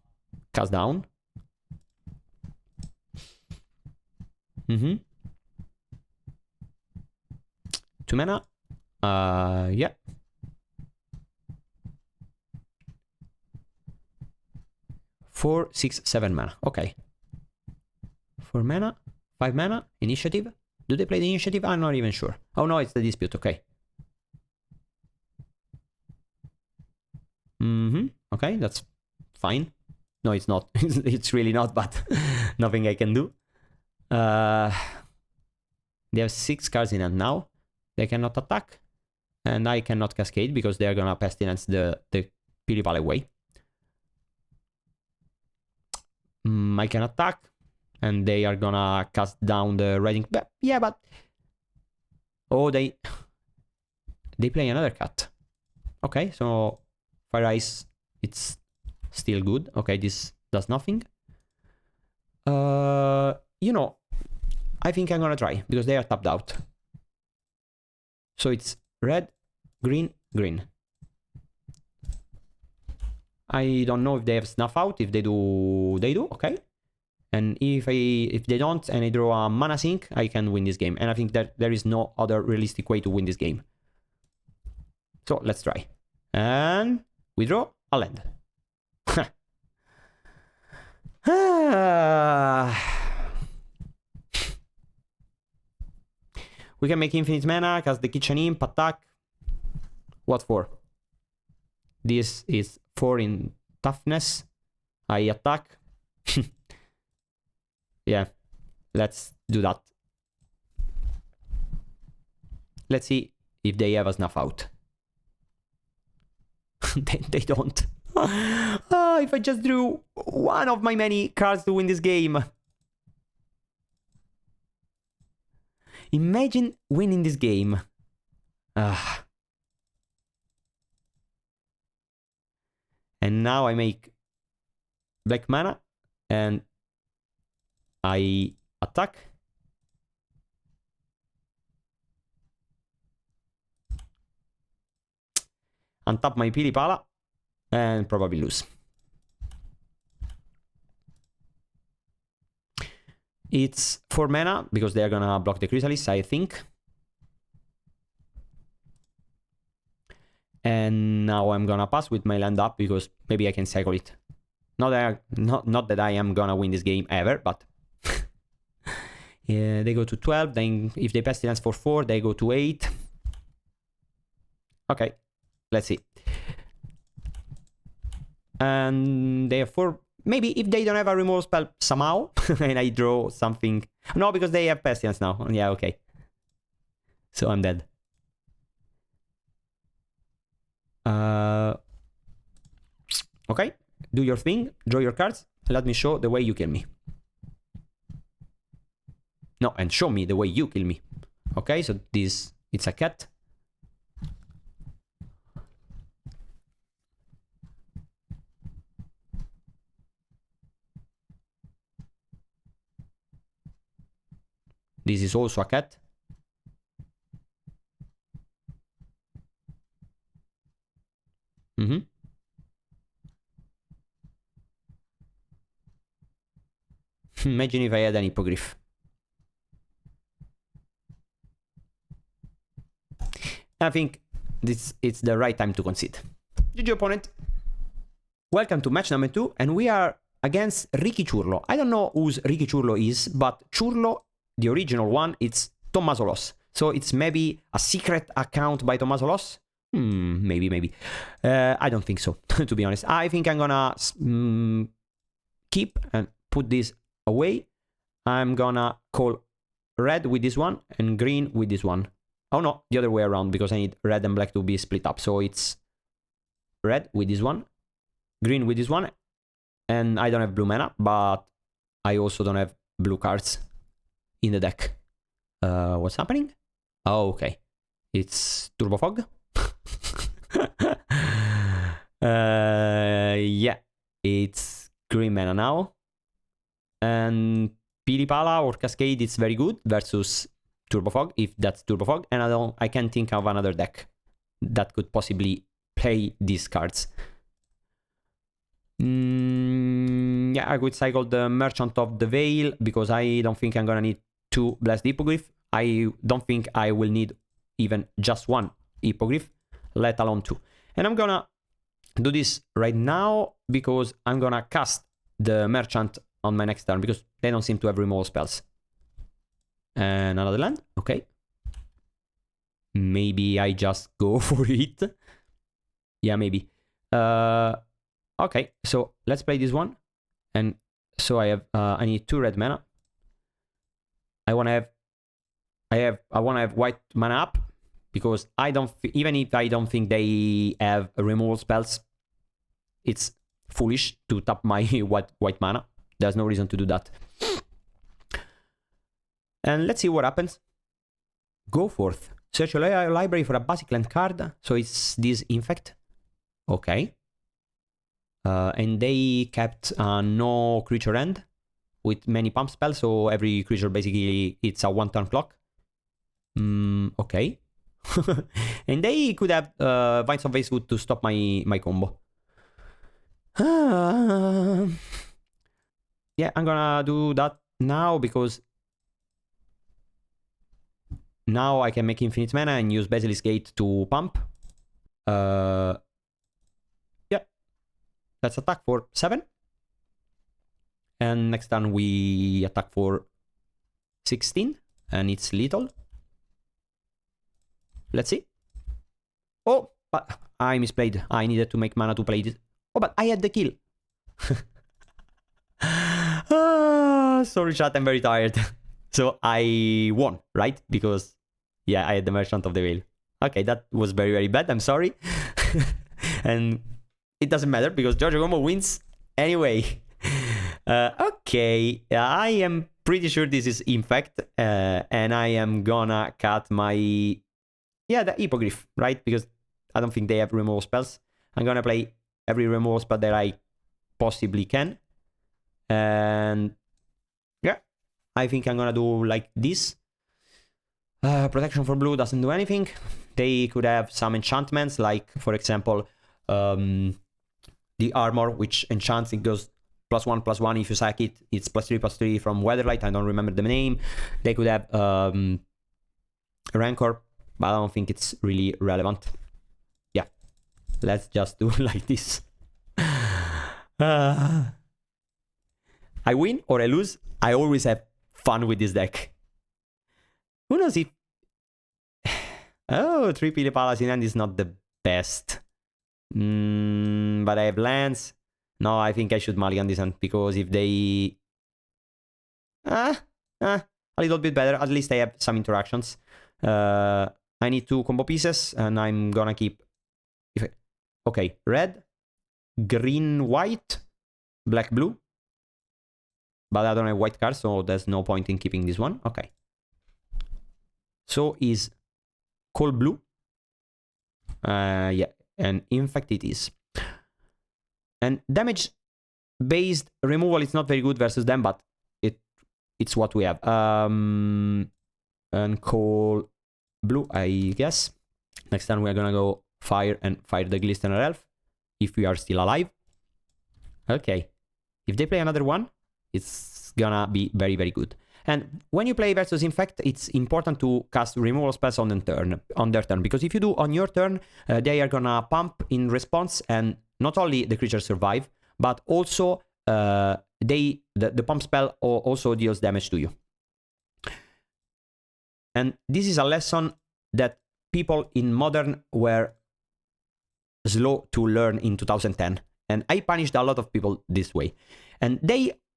cast down. 2 mana. Yeah. 4, 6, 7 mana. Okay. 4 mana. 5 mana. Initiative. Do they play the initiative? I'm not even sure. Oh no, it's the dispute. Okay. Okay, that's fine. No, it's not. It's really not, but nothing I can do. They have 6 cards in hand now. They cannot attack. And I cannot cascade because they are gonna Pestilence the Pili-Pala away. I can attack. And they are gonna cast down the Writhing... Yeah, but... Oh, they play another cat. Okay, so... faeries, it's still good. Okay, this does nothing. You know, I think I'm gonna try, because they are tapped out. So it's red, green, green. I don't know if they have snuff out. If they do, they do. Okay. And if they don't, and I draw a mana sink, I can win this game. And I think that there is no other realistic way to win this game. So let's try. And we draw a land. We can make infinite mana, cast the kitchen imp, attack. What for? This is 4 in toughness. I attack. Yeah, let's do that. Let's see if they have a snuff out. they don't. If I just drew one of my many cards to win this game. Imagine winning this game. And now I make black mana and I attack. untap my Pili-Pala, and probably lose. It's 4 mana, because they are gonna block the Chrysalis, I think. And now I'm gonna pass with my land up, because maybe I can cycle it. Not that I am gonna win this game ever, but... yeah, they go to 12, then if they Pestilence for 4, they go to 8. Okay, let's see. And they have 4... Maybe if they don't have a removal spell somehow, and I draw something... No, because they have Pestilence now. Yeah, okay. So I'm dead. Okay, do your thing, draw your cards, let me show the way you kill me. No, and show me the way you kill me. Okay, so this, it's a cat. This is also a cat. Imagine if I had an Hippogriff. I think it's the right time to concede. GG opponent. Welcome to match number 2, and we are against Ricky Churlo. I don't know whose Ricky Churlo is, but Churlo, the original one, it's Tommaso Loss. So it's maybe a secret account by Tommaso Loss? Maybe. I don't think so, to be honest. I think I'm gonna keep and put this away. I'm gonna call red with this one and green with this one. Oh no, the other way around, because I need red and black to be split up. So it's red with this one, green with this one, and I don't have blue mana, but I also don't have blue cards in the deck. What's happening? Oh, okay. It's Turbo Fog. Yeah, it's green mana now. And Pili-Pala or Cascade, it's very good versus Turbo Fog, if that's Turbo Fog. And I can't think of another deck that could possibly play these cards. Yeah, I would cycle the Merchant of the Veil, because I don't think I'm gonna need 2 Blessed Hippogriff. I don't think I will need even just 1 Hippogriff, let alone 2. And I'm gonna do this right now, because I'm gonna cast the Merchant on my next turn, because they don't seem to have removal spells. And another land, okay. Maybe I just go for it. Yeah, maybe. Okay, so let's play this one. And so I need 2 red mana. I wanna have white mana up, because even if I don't think they have removal spells, it's foolish to tap my white mana. There's no reason to do that. And let's see what happens. Go forth. Search your library for a basic land card. So it's this Infect. Okay. And they kept no creature end with many pump spells. So every creature basically, it's a 1-turn clock. Okay. And they could have Vines of Wastewood to stop my combo. Yeah, I'm gonna do that now, because now I can make infinite mana and use Basilisk Gate to pump. Yeah. Let's attack for 7. And next turn we attack for 16. And it's lethal. Let's see. Oh, but I misplayed. I needed to make mana to play this. Oh, but I had the kill. Sorry chat, I'm very tired. So I won, right? Because, yeah, I had the Merchant of the Veil. Okay, that was very, very bad. I'm sorry. And it doesn't matter, because GiorgioCombo wins anyway. Okay, I am pretty sure this is Infect. And I am gonna cut my... Yeah, the Hippogriff, right? Because I don't think they have removal spells. I'm gonna play every removal spell that I possibly can. And yeah, I think I'm gonna do like this. Protection for blue doesn't do anything. they could have some enchantments, like, for example, the armor, which enchants, it goes +1/+1. If you sack it, it's +3/+3 from Weatherlight. I don't remember the name. They could have Rancor, but I don't think it's really relevant. Yeah, let's just do like this. I win or I lose, I always have fun with this deck. Who knows if... Oh, 3 Pili-Palas in hand is not the best. But I have lands. No, I think I should mulligan this hand, because if they... a little bit better. At least I have some interactions. I need 2 combo pieces, and I'm gonna keep... Okay, red, green, white, black, blue. But I don't have white cards, so there's no point in keeping this one. Okay. So is cold blue. Yeah, and Infect it is. And damage-based removal is not very good versus them, but it's what we have. And cold blue, I guess. Next time we're gonna go fire and fire the Glistener Elf, if we are still alive. Okay. If they play another one, it's gonna be very, very good. And when you play versus Infect, it's important to cast removal spells on their turn, because if you do on your turn, they are gonna pump in response, and not only the creatures survive, but also the pump spell also deals damage to you. And this is a lesson that people in Modern were slow to learn in 2010, and I punished a lot of people this way. And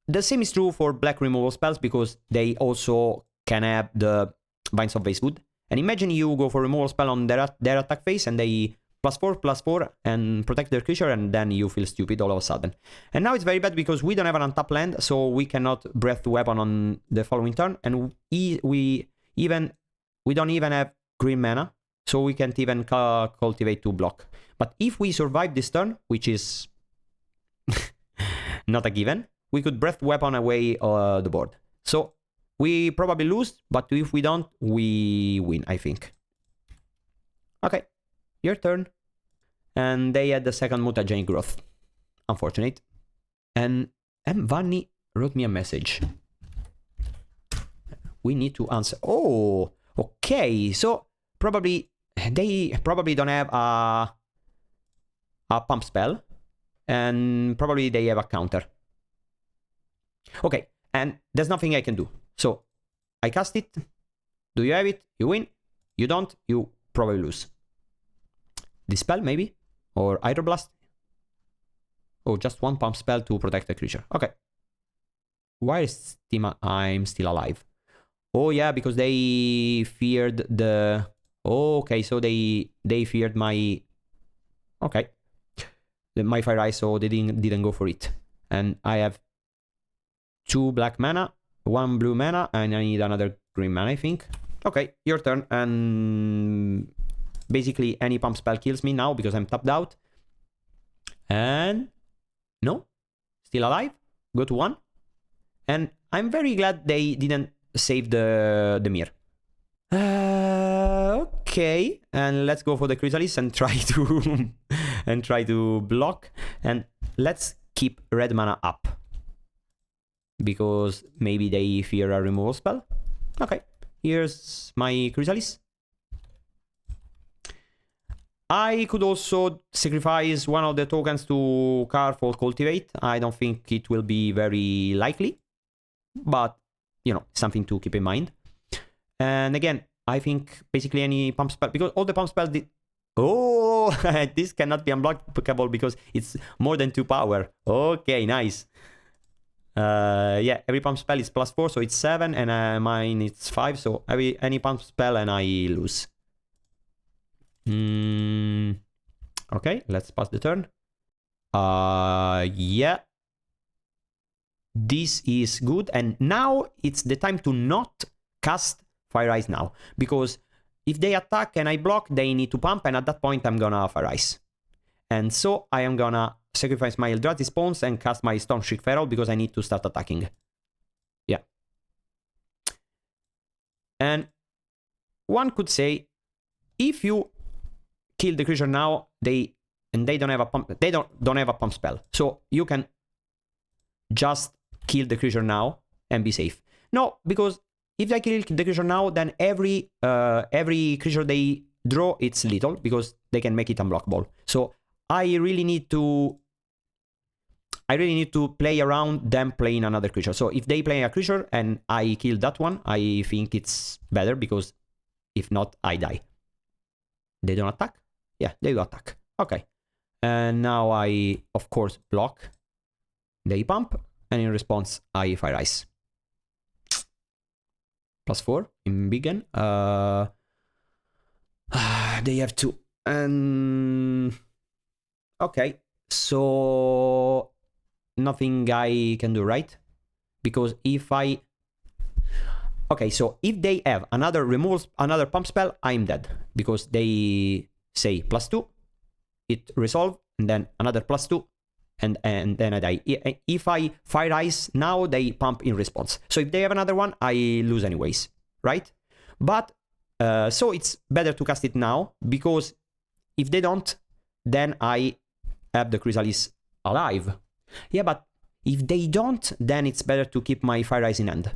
the same is true for black removal spells, because they also can have the Vines of Basewood. And imagine you go for removal spell on their attack phase, and they +4/+4 and protect their creature, and then you feel stupid all of a sudden. And now it's very bad because we don't have an untapped land, so we cannot breath weapon on the following turn, and we don't even have green mana, so we can't even cultivate to block. But if we survive this turn, which is not a given, we could breath weapon away the board. So we probably lose, but if we don't, we win, I think. Okay, your turn. And they had the second mutagenic growth. Unfortunate. And M. Vanni wrote me a message. We need to answer. Oh, okay. So probably they don't have a pump spell, and probably they have a counter. Okay, and there's nothing I can do. So I cast it. Do you have it? You win. You don't, you probably lose. Dispel, maybe? Or Hydroblast? Oh, just 1 pump spell to protect the creature. Okay. Why is I'm still alive? Oh, yeah, because they feared the... Oh, okay, so they feared my... Okay. My faeries, so they didn't go for it. And I have 2 black mana, 1 blue mana, and I need another green mana, I think. Okay, your turn. And basically any pump spell kills me now because I'm tapped out. And no, still alive. Go to 1. And I'm very glad they didn't save the mirror. Okay, and let's go for the Chrysalis and try to block. And let's keep red mana up, because maybe they fear a removal spell. Okay, here's my Chrysalis. I could also sacrifice one of the tokens to carve or cultivate. I don't think it will be very likely, but, you know, something to keep in mind. And again, I think basically any pump spell, because all the pump spells did... Oh, this cannot be unblockable because it's more than 2 power. Okay, nice. Yeah, every pump spell is +4, so it's 7, and mine it's 5, so any pump spell and I lose. Okay, let's pass the turn. Yeah. This is good, and now it's the time to not cast Faeries now, because if they attack and I block, they need to pump, and at that point I'm gonna Faeries. And so I am gonna sacrifice my Eldrazi spawns and cast my Stormshriek Feral because I need to start attacking. Yeah. And one could say, if you kill the creature now, they don't have a pump. They don't have a pump spell, so you can just kill the creature now and be safe. No, because if I kill the creature now, then every creature they draw, it's lethal because they can make it unblockable. So I really need to play around them playing another creature. So if they play a creature and I kill that one, I think it's better because if not, I die. They don't attack? Yeah, they do attack. Okay. And now I, of course, block. They pump. And in response, I Fire Ice. +4 in Begin. They have to. Okay. So nothing I can do, right? Because if I... Okay, so if they have another pump spell, I'm dead. Because they say +2, it resolve, and then another +2, and then I die. If I Fire Ice now, they pump in response. So if they have another one, I lose anyways, right? But, so it's better to cast it now, because if they don't, then I have the Chrysalis alive. Yeah, but if they don't, then it's better to keep my Fire Ice in hand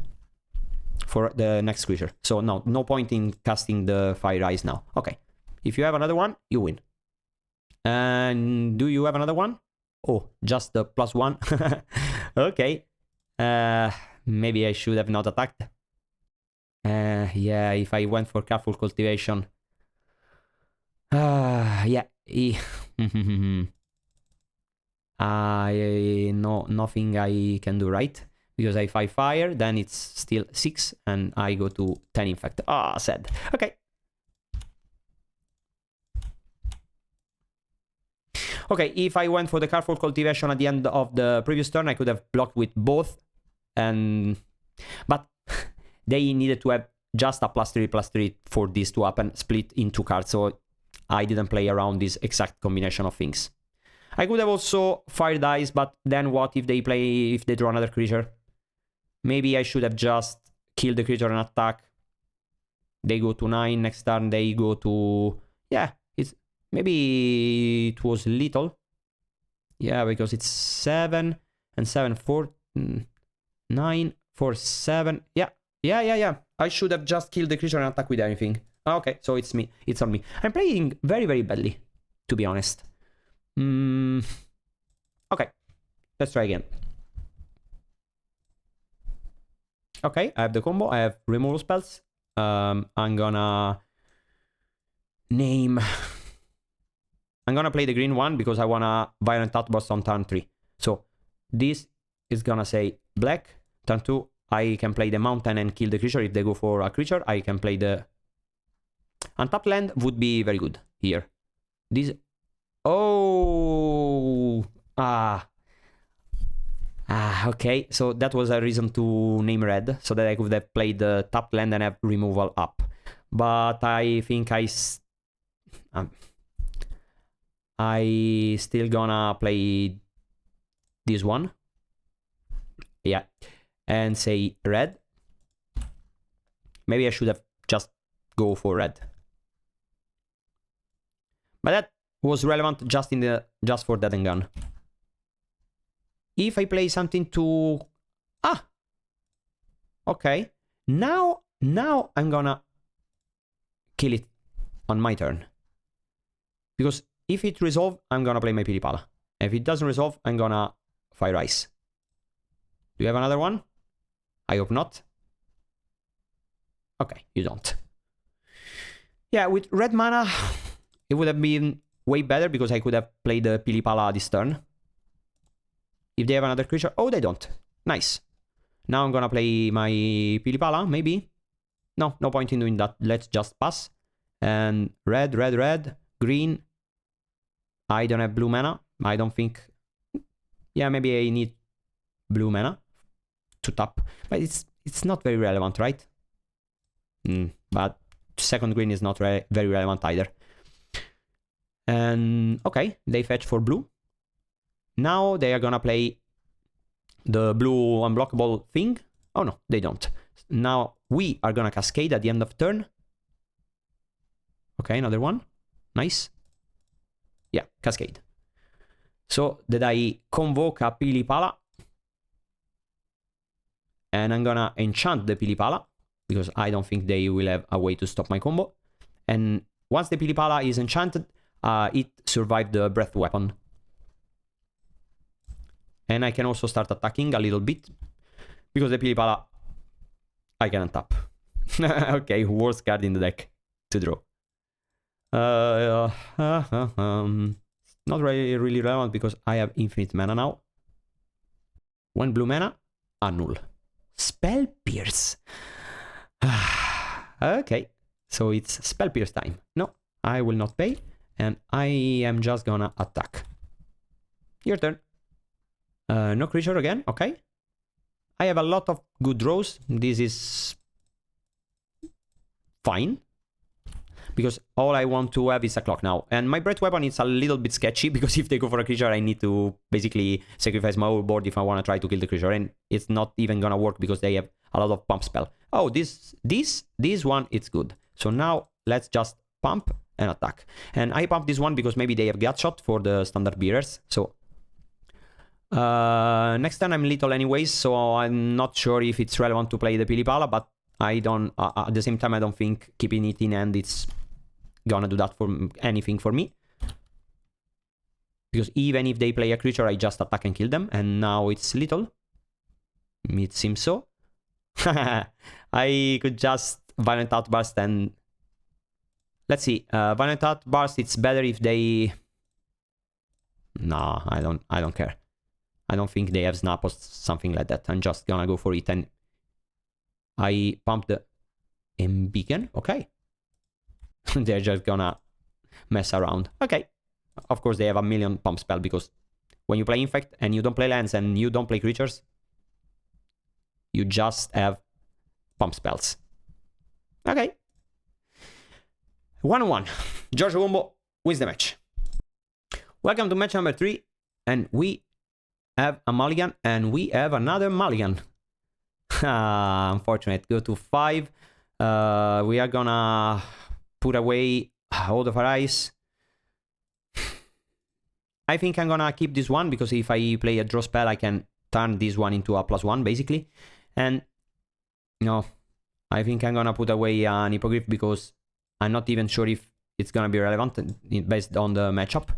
for the next creature. So no point in casting the Fire Ice now. Okay, if you have another one, you win. And do you have another one? Oh, just the +1. Okay. Maybe I should have not attacked. Yeah, if I went for Careful Cultivation. Yeah. Nothing I can do, right? Because if I fire, then it's still 6, and I go to 10 Infect. Ah, sad. Okay. Okay, if I went for the Careful Cultivation at the end of the previous turn, I could have blocked with both, but they needed to have just a +3/+3 for this to happen, split in 2 cards, so I didn't play around this exact combination of things. I could have also Fire Dice, but then what if they draw another creature? Maybe I should have just killed the creature and attack. They go to 9, next turn they go to... Yeah, maybe it was little. Yeah, because it's 7 and 7, 4, 9, 4, 7. Yeah. I should have just killed the creature and attack with anything. Okay, so it's me. It's on me. I'm playing very, very badly, to be honest. Okay, let's try again. Okay, I have the combo. I have removal spells. I'm gonna name... I'm gonna play the green one because I wanna Violent Outburst on turn 3. So this is gonna say black. Turn 2, I can play the mountain and kill the creature. If they go for a creature, I can play the... Untapped land would be very good here. This... Oh... okay. So that was a reason to name red, so that I could have played the tapped land and have removal up. But I think I still gonna play this one. Yeah. And say red. Maybe I should have just go for red. But that was relevant just for Dead and Gone. If I play something to... Okay. Now I'm gonna kill it on my turn. Because if it resolves, I'm gonna play my Pili-Pala. If it doesn't resolve, I'm gonna Fire Ice. Do you have another one? I hope not. Okay, you don't. Yeah, with red mana, it would have been way better because I could have played the Pili-Pala this turn. If they have another creature... Oh, they don't. Nice. Now I'm gonna play my Pili-Pala, maybe? No point in doing that. Let's just pass. And red, green. I don't have blue mana. I don't think... Yeah, maybe I need blue mana to tap. But it's not very relevant, right? But second green is not very relevant either. And okay, they fetch for blue. Now they are gonna play the blue unblockable thing. Oh no, they don't. Now we are gonna cascade at the end of turn. Okay, another one. Nice. Yeah, Cascade. So that I convoke a Pili-Pala. And I'm gonna enchant the Pili-Pala, because I don't think they will have a way to stop my combo. And once the Pili-Pala is enchanted, it survived the breath weapon. And I can also start attacking a little bit, because the Pili-Pala I can untap. Okay, worst card in the deck to draw. Not really relevant because I have infinite mana now. 1 blue mana, null. Spell Pierce. Okay, so it's Spell Pierce time. No, I will not pay, and I am just gonna attack. Your turn. No creature again, okay. I have a lot of good draws. This is fine, because all I want to have is a clock now. And my breath weapon is a little bit sketchy, because if they go for a creature, I need to basically sacrifice my whole board if I want to try to kill the creature. And it's not even gonna work because they have a lot of pump spell. Oh, this one, it's good. So now let's just pump and attack. And I pump this one because maybe they have Gutshot for the standard bearers. So next turn I'm lethal anyways, so I'm not sure if it's relevant to play the Pili-Pala, but I don't, at the same time, I don't think keeping it in hand it's gonna do that for anything for me. Because even if they play a creature, I just attack and kill them, and now it's lethal. It seems so. I could just Violent Outburst and... Let's see, Violent Outburst, it's better if they... Nah, I don't care. I don't think they have Snap or something like that. I'm just gonna go for it, and I pump the Beacon. Okay. They're just gonna mess around. Okay. Of course, they have a million pump spell, because when you play Infect and you don't play lands and you don't play creatures, you just have pump spells. Okay. 1-1. GiorgioCombo wins the match. Welcome to match number 3, and we have a mulligan, and we have another mulligan. Unfortunate. Go to 5. We are gonna put away all the faeries. I think I'm gonna keep this one, because if I play a draw spell, I can turn this one into a +1, basically. And no, I think I'm gonna put away an Hippogriff, because I'm not even sure if it's gonna be relevant based on the matchup.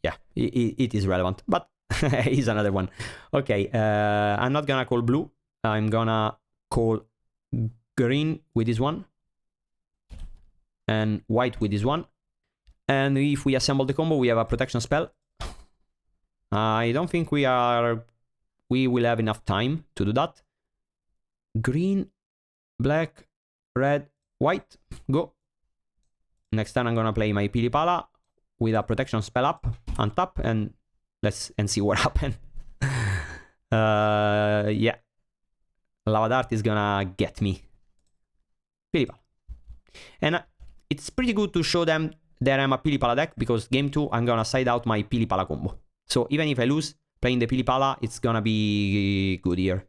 Yeah, it is relevant, but here's another one. Okay, I'm not gonna call blue. I'm gonna call green with this one, and white with this one. And if we assemble the combo, we have a protection spell. I don't think we will have enough time to do that. Green, black, red, white, go. Next time I'm gonna play my Pili-Pala with a protection spell up, untap, and see what happens. Yeah. Lava Dart is gonna get me. Pili-Pala. And it's pretty good to show them that I'm a Pili-Pala deck, because game 2 I'm gonna side out my Pili-Pala combo. So even if I lose playing the Pili-Pala, it's gonna be good here.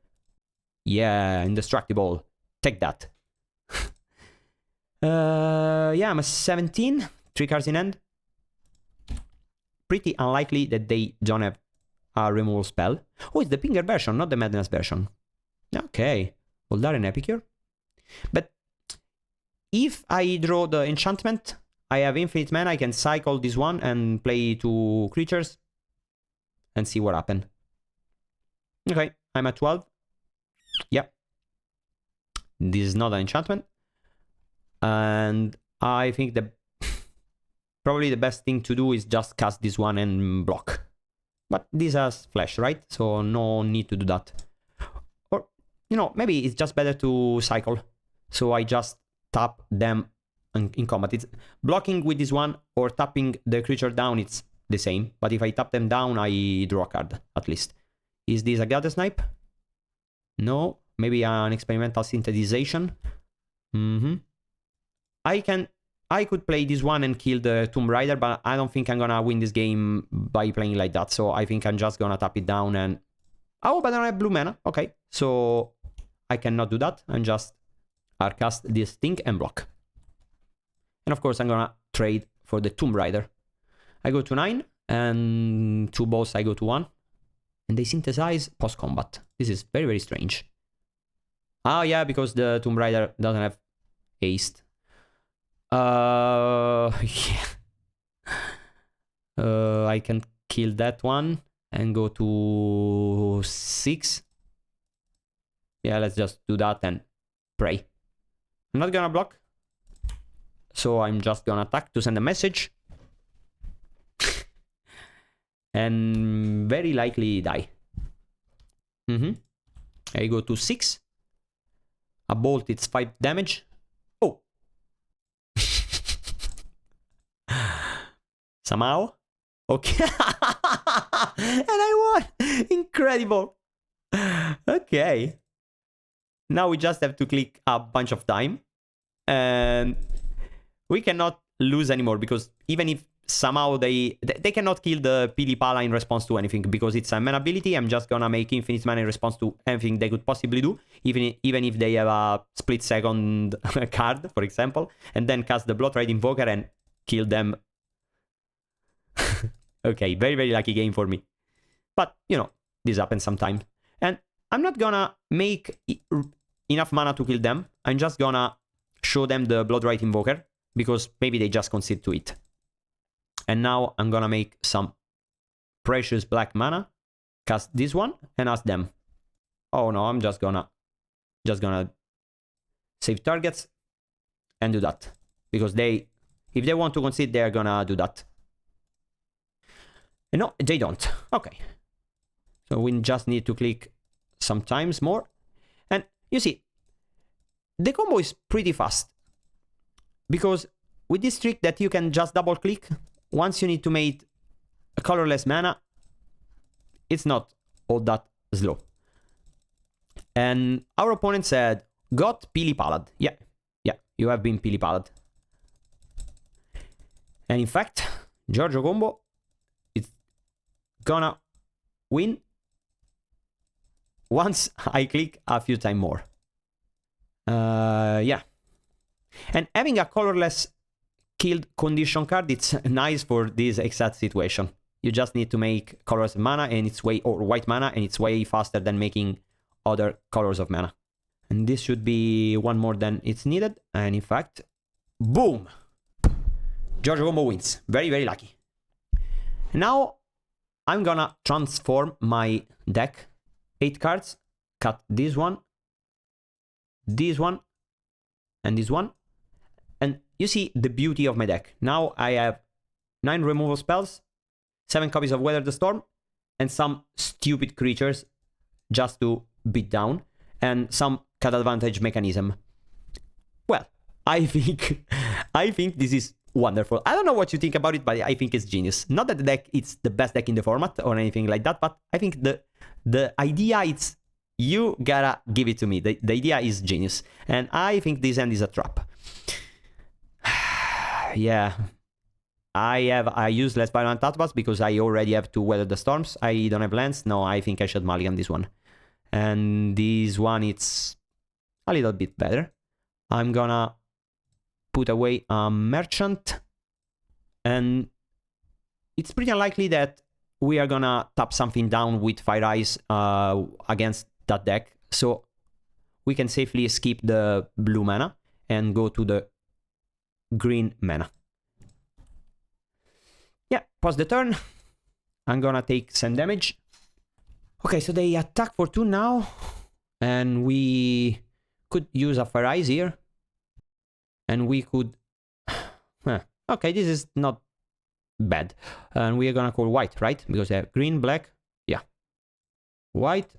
Yeah, indestructible. Take that. Yeah, I'm a 17. 3 cards in hand. Pretty unlikely that they don't have a removal spell. Oh, it's the Pinger version, not the Madness version. Okay. Voldaren Epicure. But if I draw the enchantment, I have infinite mana, I can cycle this one and play 2 creatures and see what happens. Okay, I'm at 12. Yeah. This is not an enchantment. And I think probably the best thing to do is just cast this one and block. But this has flash, right? So no need to do that. Or, you know, maybe it's just better to cycle. So I just tap them in combat. It's blocking with this one or tapping the creature down, it's the same. But if I tap them down, I draw a card, at least. Is this a Gather Snipe? No. Maybe an experimental synthesization. I could play this one and kill the Tomb Raider, but I don't think I'm gonna win this game by playing like that. So I think I'm just gonna tap it down and... Oh, but I don't have blue mana. Okay, so I cannot do that. I'm just cast this thing and block. And of course I'm gonna trade for the Tomb Raider. I go to 9, and 2 balls I go to 1. And they synthesize post-combat. This is very, very strange. Oh yeah, because the Tomb Raider doesn't have haste. Yeah. I can kill that one and go to 6. Yeah, let's just do that and pray. I'm not gonna block. So I'm just gonna attack to send a message. And very likely die. I go to 6. A bolt, it's 5 damage. Oh! Somehow. Okay. And I won! Incredible! Okay. Now we just have to click a bunch of time. And we cannot lose anymore, because even if somehow they cannot kill the Pili-Pala in response to anything, because it's a mana ability. I'm just gonna make infinite mana in response to anything they could possibly do, even if they have a split second card, for example, and then cast the Blood Red Invoker and kill them. Okay, very, very lucky game for me. But, you know, this happens sometimes. And I'm not gonna make enough mana to kill them. I'm just gonna show them the Blood Red Invoker, because maybe they just concede to it. And now I'm gonna make some precious black mana, cast this one, and ask them. Oh no, I'm just gonna save targets and do that, because if they want to concede, they're gonna do that. And no, they don't. Okay, so we just need to click sometimes more, and you see, the combo is pretty fast, because with this trick that you can just double click. Once you need to make a colorless mana, it's not all that slow. And our opponent said, got Pili-Pala'd. Yeah, you have been Pili-Pala'd. And in fact, GiorgioCombo is gonna win once I click a few times more. Yeah. And having a colorless killed condition card, it's nice for this exact situation. You just need to make colors mana and it's or white mana, and it's way faster than making other colors of mana. And this should be one more than it's needed. And in fact, boom! GiorgioCombo wins. Very, very lucky. Now I'm gonna transform my deck. 8 cards. Cut this one, and this one. And you see the beauty of my deck. Now I have 9 removal spells, 7 copies of Weather the Storm, and some stupid creatures just to beat down, and some cut advantage mechanism. Well, I think this is wonderful. I don't know what you think about it, but I think it's genius. Not that the deck it's the best deck in the format or anything like that, but I think the idea, it's you gotta give it to me. The idea is genius, and I think this end is a trap. Yeah, I use less violent Outburst because I already have to Weather the Storms. I don't have lands. No, I think I should mulligan this one. And this one, it's a little bit better. I'm gonna put away a Merchant. And it's pretty unlikely that we are gonna tap something down with faeries against that deck. So we can safely skip the blue mana and go to the green mana. Yeah, pause the turn. I'm gonna take some damage. Okay, so they attack for 2 now. And we could use a faeries here. And we could... Okay, this is not bad. And we are gonna call white, right? Because they have green, black. Yeah. White.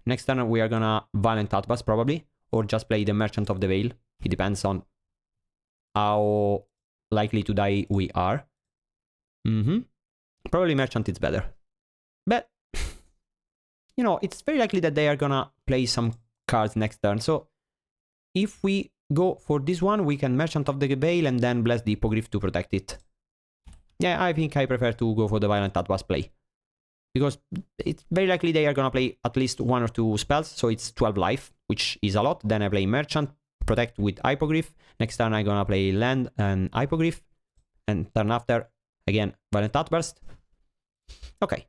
Next turn we are gonna Violent Outburst probably. Or just play the Merchant of the Veil. It depends on how likely to die we are. Probably Merchant is better. But, you know, it's very likely that they are gonna play some cards next turn. So, if we go for this one, we can Merchant of the Veil and then Blessed Hippogriff to protect it. Yeah, I think I prefer to go for the Violent Outburst play. Because it's very likely they are gonna play at least 1 or 2 spells, so it's 12 life, which is a lot. Then I play Merchant, protect with Hippogriff. Next turn I'm gonna play land and Hippogriff. And turn after, Again, Violent Outburst. Okay.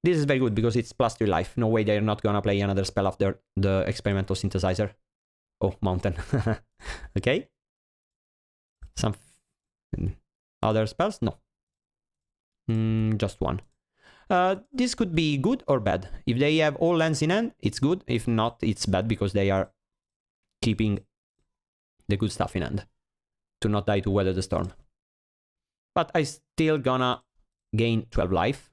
This is very good because it's +3 life. No way they're not gonna play another spell after the Experimental Synthesizer. Oh, Mountain. Okay. Some other spells? No. Just one. This could be good or bad. If they have all lands in hand, it's good. If not, it's bad because they are keeping the good stuff in hand to not die to Weather the Storm. But I still gonna gain 12 life,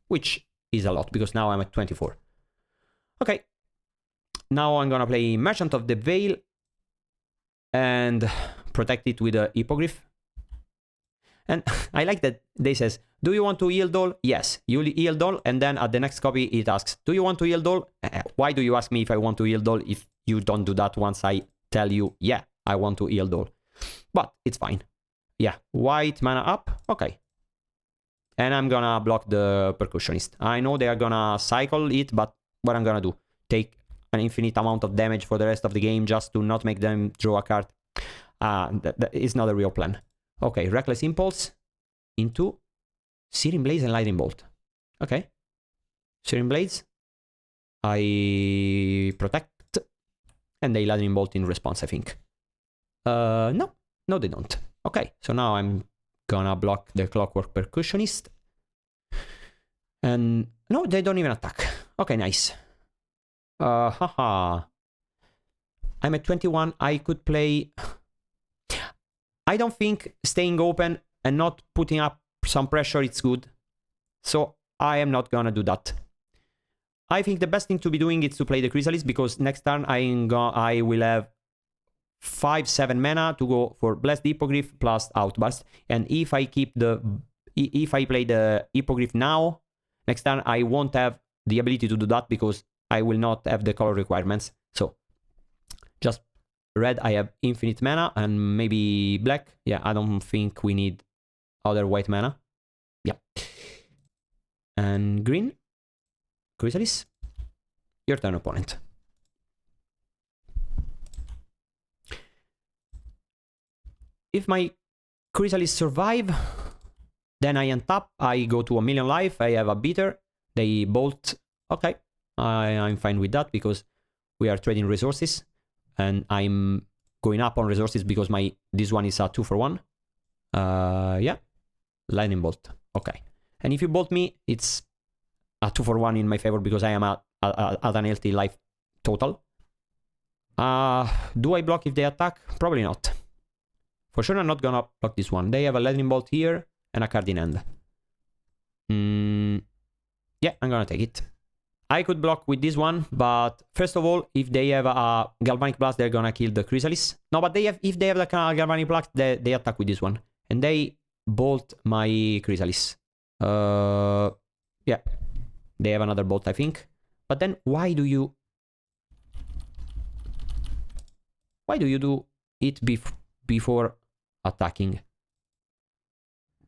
which is a lot because now I'm at 24. Okay. Now I'm gonna play Merchant of the Veil and protect it with a Hippogriff. And I like that they says, do you want to yield all? Yes, you yield all, and then at the next copy it asks, do you want to yield all? Why do you ask me if I want to yield all if you don't do that once I tell you, yeah, I want to yield all? But it's fine. Yeah, white mana up, okay. And I'm gonna block the Percussionist. I know they are gonna cycle it, but what I'm gonna do? Take an infinite amount of damage for the rest of the game just to not make them draw a card. That is not a real plan. Okay, Reckless Impulse into Searing Blades and Lightning Bolt. Okay. Searing Blades. I protect. And they Lightning Bolt in response, I think. No. No, they don't. Okay, so now I'm gonna block the Clockwork Percussionist. And no, they don't even attack. Okay, nice. Haha. I'm at 21. I could play... I don't think staying open and not putting up some pressure is good. So I am not gonna do that. I think the best thing to be doing is to play the Chrysalis because next turn I will have 5-7 mana to go for Blessed Hippogriff plus Outburst. And if I play the Hippogriff now, next turn I won't have the ability to do that because I will not have the color requirements. So just red, I have infinite mana, and maybe black. Yeah, I don't think we need other white mana. Yeah. And green, Chrysalis, your turn, opponent. If my Chrysalis survive, then I untap, I go to 1,000,000 life, I have a beater, they bolt. Okay, I'm fine with that because we are trading resources. And I'm going up on resources because this one is a 2-for-1. Yeah. Lightning Bolt. Okay. And if you bolt me, it's a 2-for-1 in my favor because I am at an healthy life total. Do I block if they attack? Probably not. For sure I'm not gonna block this one. They have a Lightning Bolt here and a card in hand. Yeah, I'm gonna take it. I could block with this one, but first of all, if they have a Galvanic Blast, they're gonna kill the Chrysalis. No, but if they have the Galvanic Blast, they attack with this one. And they bolt my Chrysalis. Yeah. They have another bolt, I think. But then, why do you do it before attacking?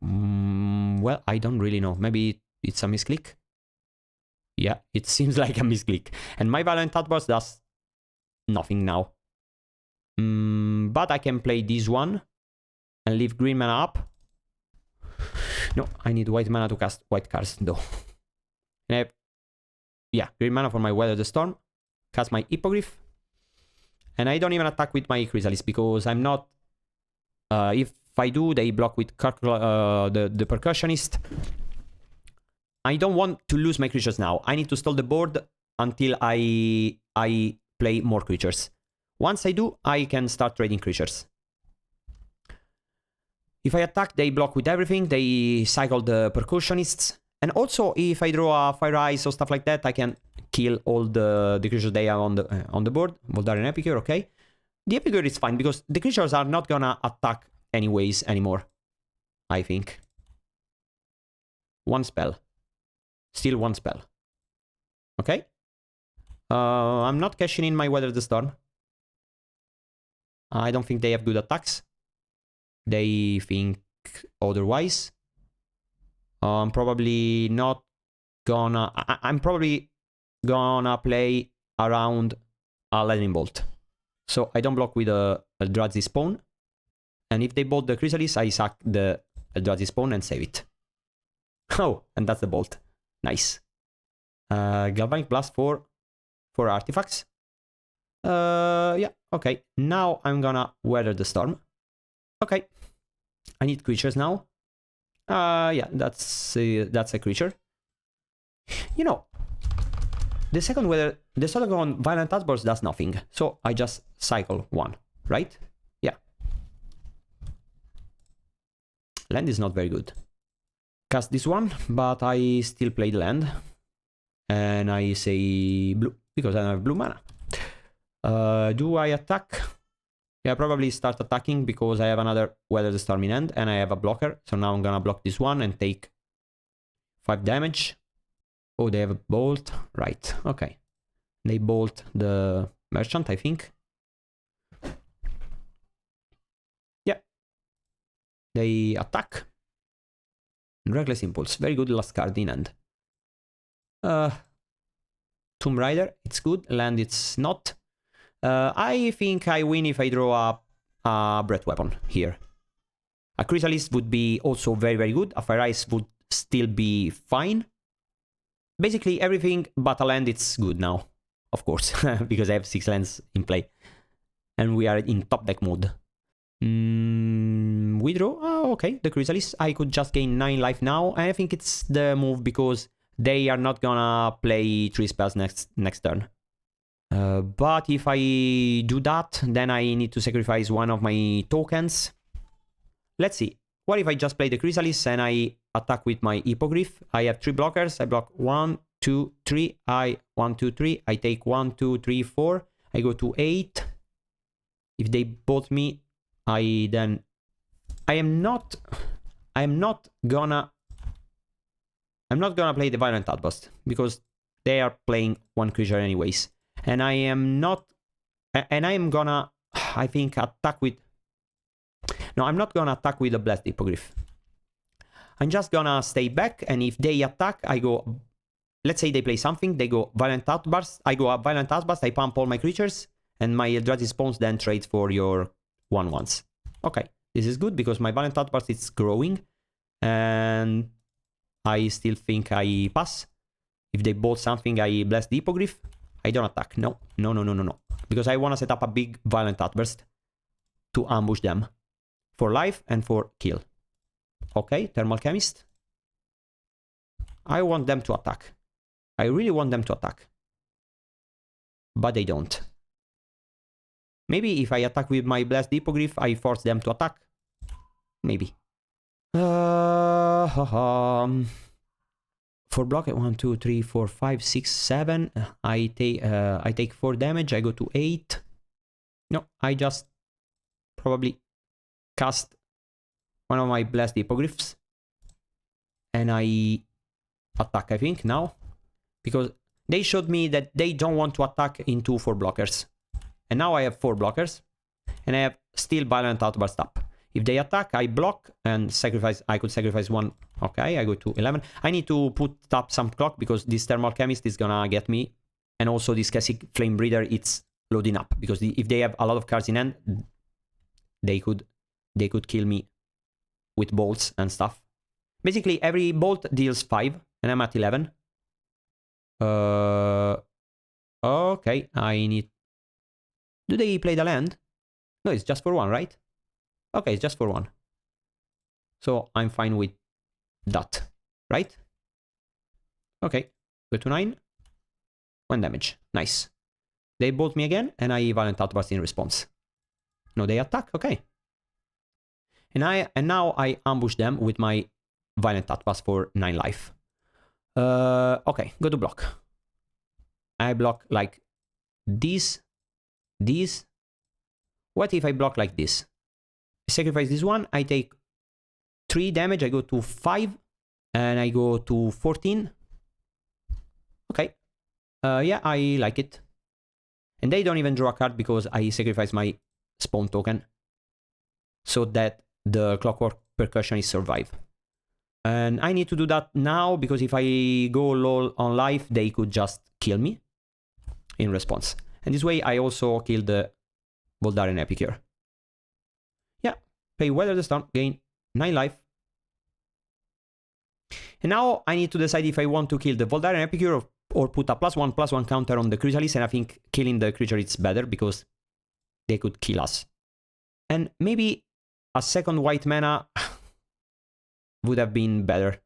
Well, I don't really know. Maybe it's a misclick. Yeah, it seems like a misclick. And my Violent Outburst does nothing now. But I can play this one and leave green mana up. No, I need white mana to cast white cards though. And I have, yeah, green mana for my Weather the Storm. Cast my Hippogriff. And I don't even attack with my Chrysalis because I'm not... if I do, they block with the Percussionist. I don't want to lose my creatures now. I need to stall the board until I play more creatures. Once I do, I can start trading creatures. If I attack, they block with everything. They cycle the Percussionists. And also, if I draw a faeries or stuff like that, I can kill all the creatures they have on the board. Voldaren Epicure, okay. The Epicure is fine because the creatures are not gonna attack anyways anymore, I think. One spell. Still one spell. Okay. I'm not cashing in my Weather the Storm. I don't think they have good attacks. They think otherwise. I'm probably not gonna... I'm probably gonna play around a Lightning Bolt. So I don't block with a Drazi Spawn. And if they bolt the Chrysalis, I sack the Eldrazi spawn and save it. Oh, and that's the bolt. Nice. Galvanic Blast for artifacts. Yeah, okay. Now I'm gonna weather the storm. Okay. I need creatures now. Yeah, that's a creature. You know, the second Violent Outburst does nothing. So I just cycle one, right? Yeah. Land is not very good. Cast this one, but I still play the land. And I say blue, because I don't have blue mana. Do I attack? Yeah, probably start attacking because I have another Weather the Storm in hand and I have a blocker. So now I'm gonna block this one and take 5 damage. Oh, they have a bolt. Right, okay. They bolt the merchant, I think. Yeah. They attack. Reckless Impulse. Very good last card in hand. Tomb Rider, it's good. Land, it's not. I think I win if I draw a Breath Weapon here. A Chrysalis would be also very, very good. A faeries would still be fine. Basically everything but a land, it's good now. Of course, because I have 6 lands in play. And we are in top deck mode. We draw. Oh, okay, the Chrysalis. I could just gain 9 life now. I think it's the move because they are not gonna play 3 spells next turn. But if I do that, then I need to sacrifice one of my tokens. Let's see. What if I just play the Chrysalis and I attack with my Hippogriff? I have 3 blockers. I block 1, 2, 3. 1, 2, 3. I take 1, 2, 3, 4. I go to 8. If they bolt me, I am not gonna play the Violent Outburst because they are playing 1 creature anyways. And I am gonna, I think, attack with... No, I'm not gonna attack with the Blessed Hippogriff. I'm just gonna stay back, and if they attack, I go... Let's say they play something, they go Violent Outburst, I go Violent Outburst, I pump all my creatures, and my Eldrazi spawns then trade for your 1/1s. Okay, this is good, because my Violent Outburst is growing, and I still think I pass. If they bolt something, I bless the Hippogriff. I don't attack. No. Because I want to set up a big Violent Outburst to ambush them. For life and for kill. Okay, Thermal Chemist. I want them to attack. I really want them to attack. But they don't. Maybe if I attack with my Blessed Hippogriff, I force them to attack. Maybe. For block at 1, 2, 3, 4, 5, 6, 7. I take 4 damage. I go to 8. No, I just probably cast one of my Blessed Hippogriffs. And I attack, I think, now. Because they showed me that they don't want to attack into 4 blockers. And now I have 4 blockers. And I have still Violent Outburst up. If they attack, I block and sacrifice. I could sacrifice 1. Okay, I go to 11. I need to put up some clock because this Thermal Chemist is gonna get me. And also this Cascade Flame Breather, it's loading up. Because if they have a lot of cards in hand, they could kill me with bolts and stuff. Basically, every bolt deals 5, and I'm at 11. Okay, I need... Do they play the land? No, it's just for 1, right? Okay, it's just for 1. So I'm fine with that, right? Okay, go to 9. 1 damage, nice. They bolt me again, and I Violent Outburst in response. No, they attack, okay. And now I ambush them with my Violent Outburst for 9 life. Okay, go to block. I block like this. What if I block like this? I sacrifice this one, I take 3 damage, I go to 5, and I go to 14. Okay. Yeah, I like it. And they don't even draw a card because I sacrifice my spawn token. So that the Clockwork Percussion is survive. And I need to do that now because if I go low on life, they could just kill me in response. And this way I also kill the Voldaren Epicure. Yeah, pay Weather the Storm, gain 9 life. And now I need to decide if I want to kill the Voldaren Epicure or put a +1/+1 counter on the Chrysalis, and I think killing the creature is better because they could kill us. And maybe a second white mana would have been better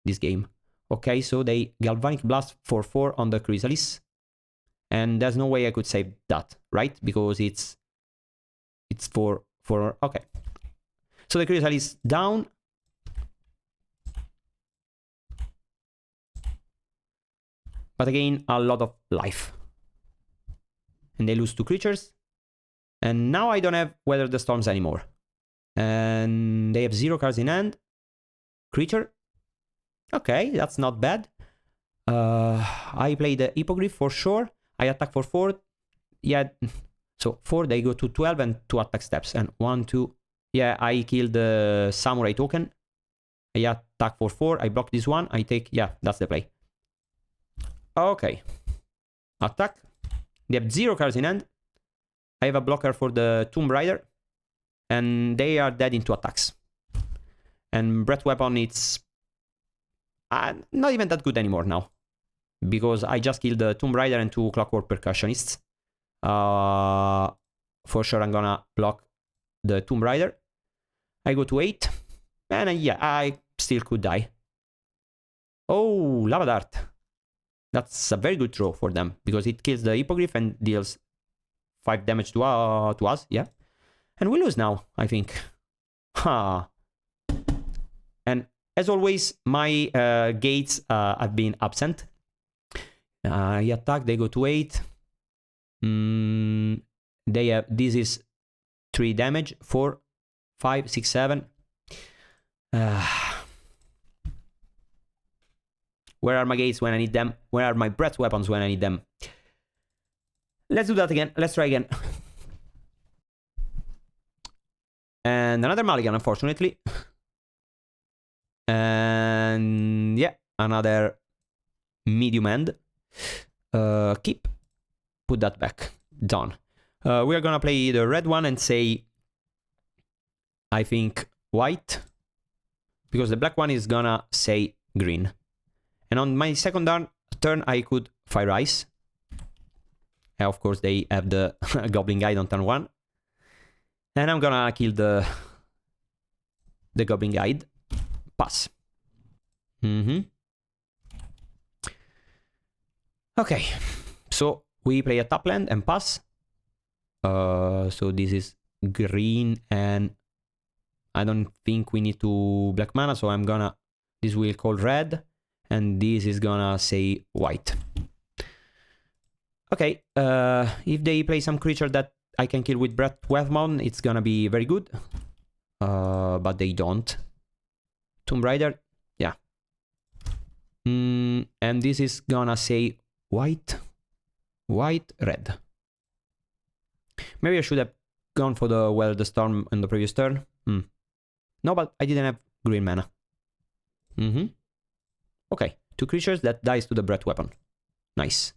this game. Okay, so they Galvanic Blast for 4 on the Chrysalis. And there's no way I could save that, right? Because it's for okay. So the Chrysalis down. But again, a lot of life. And they lose 2 creatures. And now I don't have Weather the Storms anymore. And they have 0 cards in hand. Creature. Okay, that's not bad. I play the Hippogriff for sure. I attack for 4. Yeah, so 4, they go to 12 and 2 attack steps. And 1, 2. Yeah, I kill the Samurai token. I attack for 4. I block this one. I take... Yeah, that's the play. Okay. Attack. They have 0 cards in hand. I have a blocker for the Tomb Rider. And they are dead in 2 attacks. And Breath Weapon, it's... not even that good anymore now. Because I just killed the Tomb Rider and 2 Clockwork Percussionists. For sure I'm gonna block the Tomb Rider. I go to 8. And yeah, I still could die. Oh, Lava Dart. That's a very good throw for them. Because it kills the Hippogriff and deals 5 damage to us, yeah. And we lose now, I think. Ha. And as always, my gates have been absent. I attack, they go to 8. They have, this is 3 damage, 4, 5, 6, 7. Where are my gates when I need them? Where are my breath weapons when I need them? Let's do that again. Let's try again. And another mulligan, unfortunately. And yeah, another medium end. Keep. Put that back. Done. We are gonna play the red one and say, I think, white. Because the black one is gonna say green. And on my second turn, I could Fire Ice. And of course, they have the Goblin Guide on turn 1. And I'm gonna kill the Goblin Guide. Pass. Okay. So we play a top land and pass. So this is green and I don't think we need to black mana. So I'm gonna... This will call red. And this is gonna say white. Okay, if they play some creature that I can kill with Breath Weapon, it's gonna be very good. But they don't. Tomb Rider, yeah. And this is gonna say white, white, red. Maybe I should have gone for the Weather the Storm in the previous turn. No, but I didn't have green mana. Okay, 2 creatures that dies to the Breath Weapon. Nice.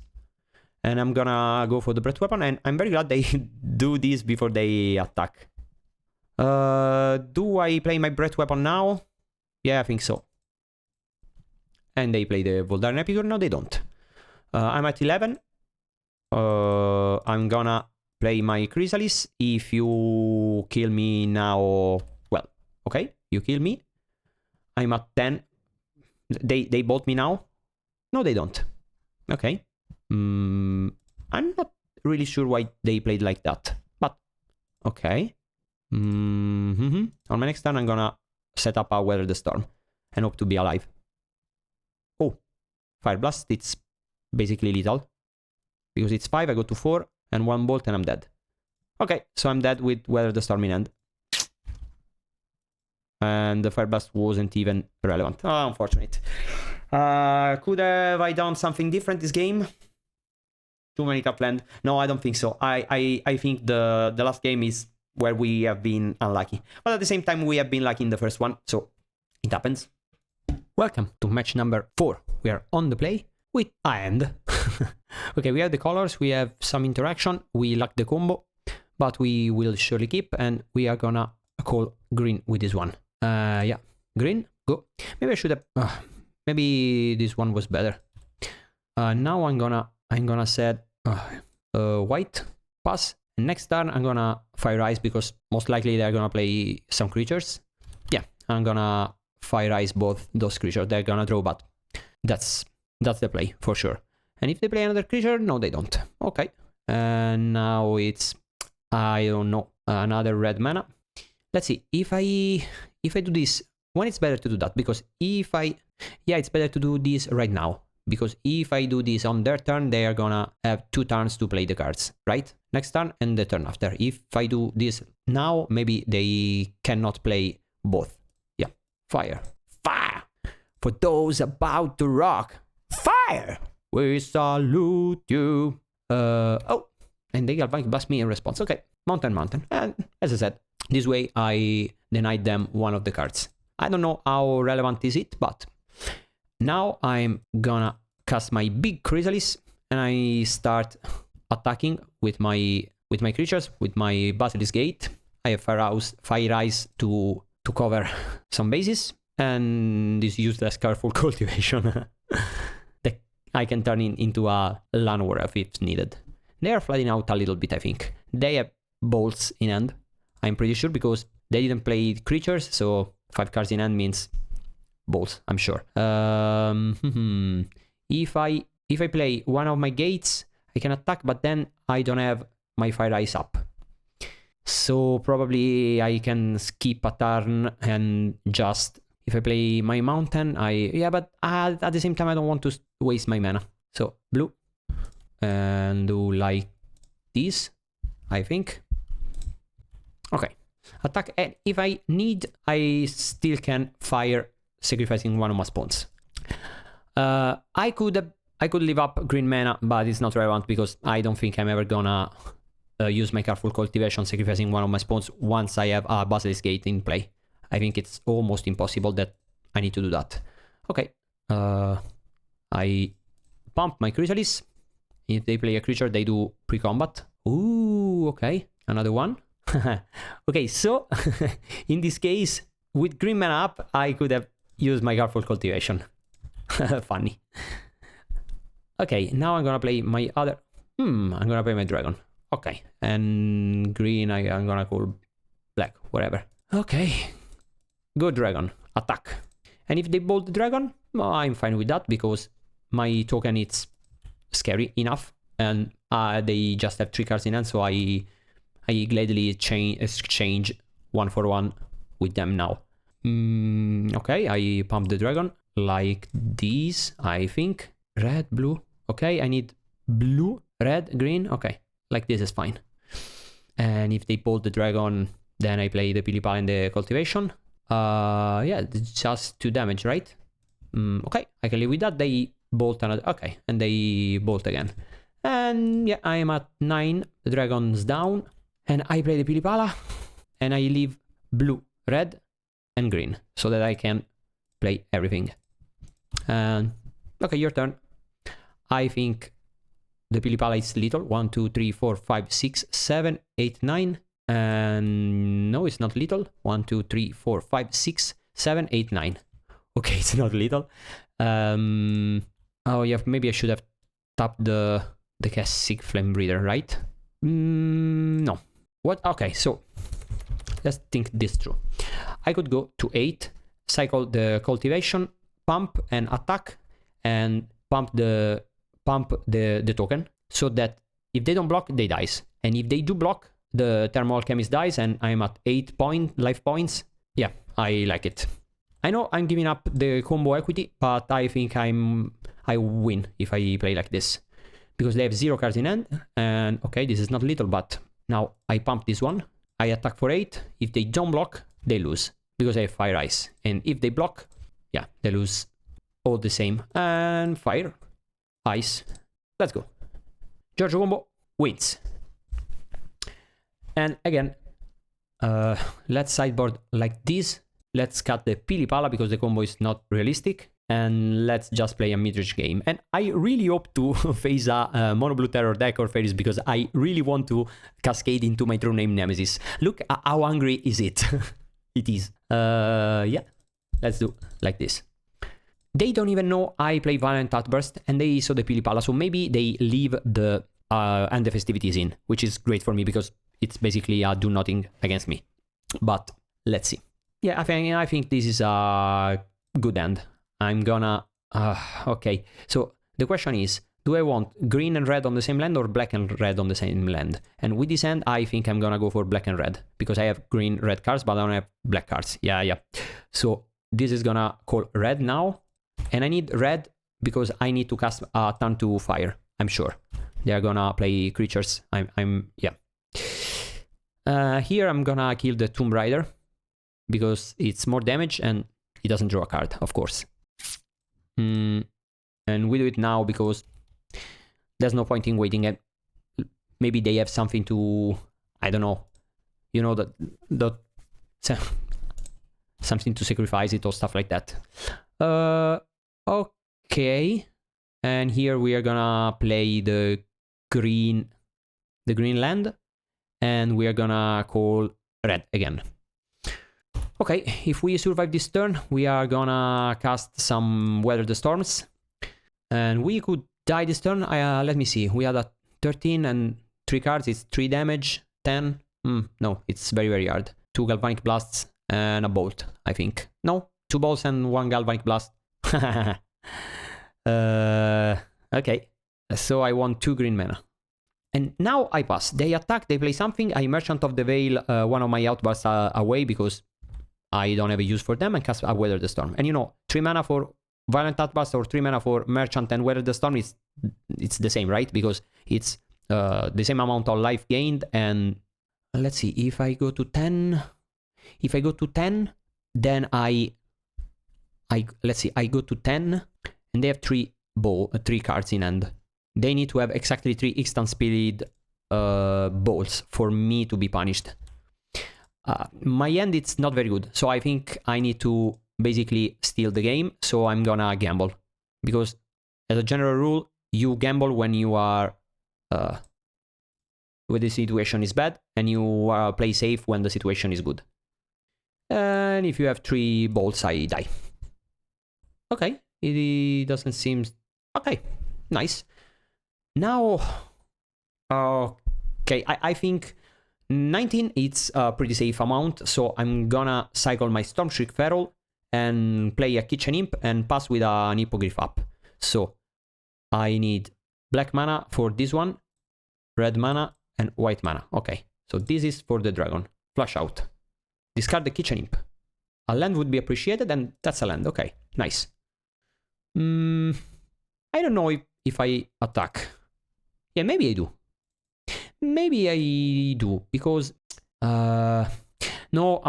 And I'm gonna go for the Breath Weapon, and I'm very glad they do this before they attack. Do I play my Breath Weapon now? Yeah, I think so. And they play the Voldaren Epicure? No, they don't. I'm at 11. I'm gonna play my Chrysalis. If you kill me now... Well, okay, you kill me. I'm at 10. They bolt me now? No, they don't. Okay. I'm not really sure why they played like that. But, okay. On my next turn, I'm gonna set up a Weather the Storm. And hope to be alive. Oh. Fire Blast, it's basically lethal. Because it's 5, I go to 4. And 1 bolt and I'm dead. Okay, so I'm dead with Weather the Storm in hand. And the Fire Blast wasn't even relevant. Oh, unfortunate. Could have I done something different this game? Too many top land? No, I don't think so. I think the last game is where we have been unlucky. But at the same time, we have been lucky in the first one. So, it happens. Welcome to match number 4. We are on the play with a hand. Okay, we have the colors. We have some interaction. We lack the combo. But we will surely keep. And we are gonna call green with this one. Yeah, green, go. Maybe I should have maybe this one was better. Now I'm gonna set white pass. And next turn I'm gonna fire ice because most likely they're gonna play some creatures. Yeah, I'm gonna fire ice both those creatures. They're gonna draw, but that's the play for sure. And if they play another creature, no, they don't. Okay. And now it's, I don't know, another red mana. Let's see if I do this. When it's better to do that, because if I, yeah, it's better to do this right now, because if I do this on their turn, they are gonna have 2 turns to play the cards, right? Next turn and the turn after. If I do this now, maybe they cannot play both. Yeah, fire, fire for those about to rock. Fire, we salute you. Oh, and they galvanic blast me in response. Okay, mountain, and as I said, this way I denied them one of the cards. I don't know how relevant is it, but now I'm gonna cast my big Chrysalis and I start attacking with my creatures, with my Basilisk Gate. I have Fire Eyes to cover some bases, and this useless careful cultivation that I can turn into a Land War if it's needed. They are flooding out a little bit, I think. They have bolts in hand, I'm pretty sure, because they didn't play creatures, so 5 cards in hand means balls, I'm sure. If I play one of my gates, I can attack, but then I don't have my Fire Eyes up. So probably I can skip a turn and just, if I play my mountain, but at the same time I don't want to waste my mana. So blue, and do like this, I think. Okay. Attack, and if I need, I still can fire, sacrificing one of my spawns. I could leave up green mana, but it's not relevant because I don't think I'm ever gonna use my careful cultivation, sacrificing one of my spawns once I have a Basilisk Gate in play. I think it's almost impossible that I need to do that. Okay, I pump my Chrysalis. If they play a creature, they do pre-combat. Ooh, okay, another one. Okay, so in this case, with green mana up, I could have used my careful cultivation. Funny. Okay, now I'm gonna play my other. I'm gonna play my dragon. Okay, and green I'm gonna call black, whatever. Okay, good dragon, attack. And if they bolt the dragon, well, I'm fine with that because my token is scary enough, and they just have 3 cards in hand, so I gladly exchange 1 for 1 with them now. Okay, I pump the dragon like this, I think. Red, blue. Okay, I need blue, red, green. Okay, like this is fine. And if they bolt the dragon, then I play the Pili-Pala and the cultivation. Yeah, just 2 damage, right? Okay, I can live with that. They bolt another. Okay, and they bolt again. And yeah, I am at 9. The dragon's down. And I play the Pili-Pala. And I leave blue, red, and green. So that I can play everything. And okay, your turn. I think the Pili-Pala is little. 1, 2, 3, 4, 5, 6, 7, 8, 9. And no, it's not little. 1, 2, 3, 4, 5, 6, 7, 8, 9. Okay, it's not little. Oh yeah, maybe I should have tapped the Cascade Flame Breather, right? No. What? Okay, so let's think this through. I could go to 8, cycle the cultivation, pump and attack, and pump the token, so that if they don't block, they dies. And if they do block, the Thermal Alchemist dies, and I'm at 8 life points. Yeah, I like it. I know I'm giving up the combo equity, but I think I win if I play like this. Because they have 0 cards in hand, and okay, this is not little, but now I pump this one, I attack for 8, if they don't block, they lose, because I have Fire Ice, and if they block, yeah, they lose all the same, and Fire, Ice, let's go. GiorgioCombo wins. And again, let's sideboard like this, let's cut the Pili-Pala because the combo is not realistic. And let's just play a mid-range game. And I really hope to face a mono blue terror deck or fairies because I really want to cascade into my true name Nemesis. Look how hungry is it. It is. Yeah, let's do like this. they don't even know I play Violent Outburst, and they saw the Pili-Pala, so maybe they leave the and the festivities in, which is great for me because it's basically do nothing against me. But let's see. Yeah, I think this is a good end. I'm gonna okay. So the question is, do I want green and red on the same land or black and red on the same land? And with this end, I think I'm gonna go for black and red because I have green, red cards, but I don't have black cards. Yeah. So this is gonna call red now, and I need red because I need to cast a turn to fire. I'm sure they are gonna play creatures. Yeah. Here I'm gonna kill the Tomb Rider because it's more damage and it doesn't draw a card, of course. And we do it now because there's no point in waiting. And maybe they have something to, I don't know, you know, that something to sacrifice it or stuff like that. Okay, and here we are gonna play the green land, and we are gonna call red again. Okay, if we survive this turn, we are gonna cast some Weather the Storms, and we could die this turn. Let me see, we had a 13 and 3 cards, it's 3 damage, 10, no, it's very, very hard. 2 Galvanic Blasts and a Bolt, I think. No, 2 Bolts and 1 Galvanic Blast. Okay, so I want 2 green mana. And now I pass. They attack, they play something, I Merchant of the Veil one of my Outbursts away because I don't have a use for them, and cast a Weather the Storm. And you know, 3 mana for Violent Outburst or 3 mana for Merchant and Weather the Storm it's the same, right? Because it's the same amount of life gained. And let's see, if I go to 10, then let's see, I go to 10 and they have 3 cards in hand. They need to have exactly 3 instant speed bolts for me to be punished. My end, it's not very good, so I think I need to basically steal the game, so I'm gonna gamble. Because as a general rule, you gamble when you are when the situation is bad, and you play safe when the situation is good. And if you have 3 bolts, I die. Okay, it doesn't seem... Okay, nice. Now, okay, I think 19, it's a pretty safe amount, so I'm gonna cycle my Stormshriek Feral and play a Kitchen Imp and pass with an Hippogriff up. So, I need black mana for this one, red mana, and white mana. Okay, so this is for the dragon. Flush out. Discard the Kitchen Imp. A land would be appreciated, and that's a land. Okay, nice. I don't know if I attack. Yeah, maybe I do. Maybe I do, because... no,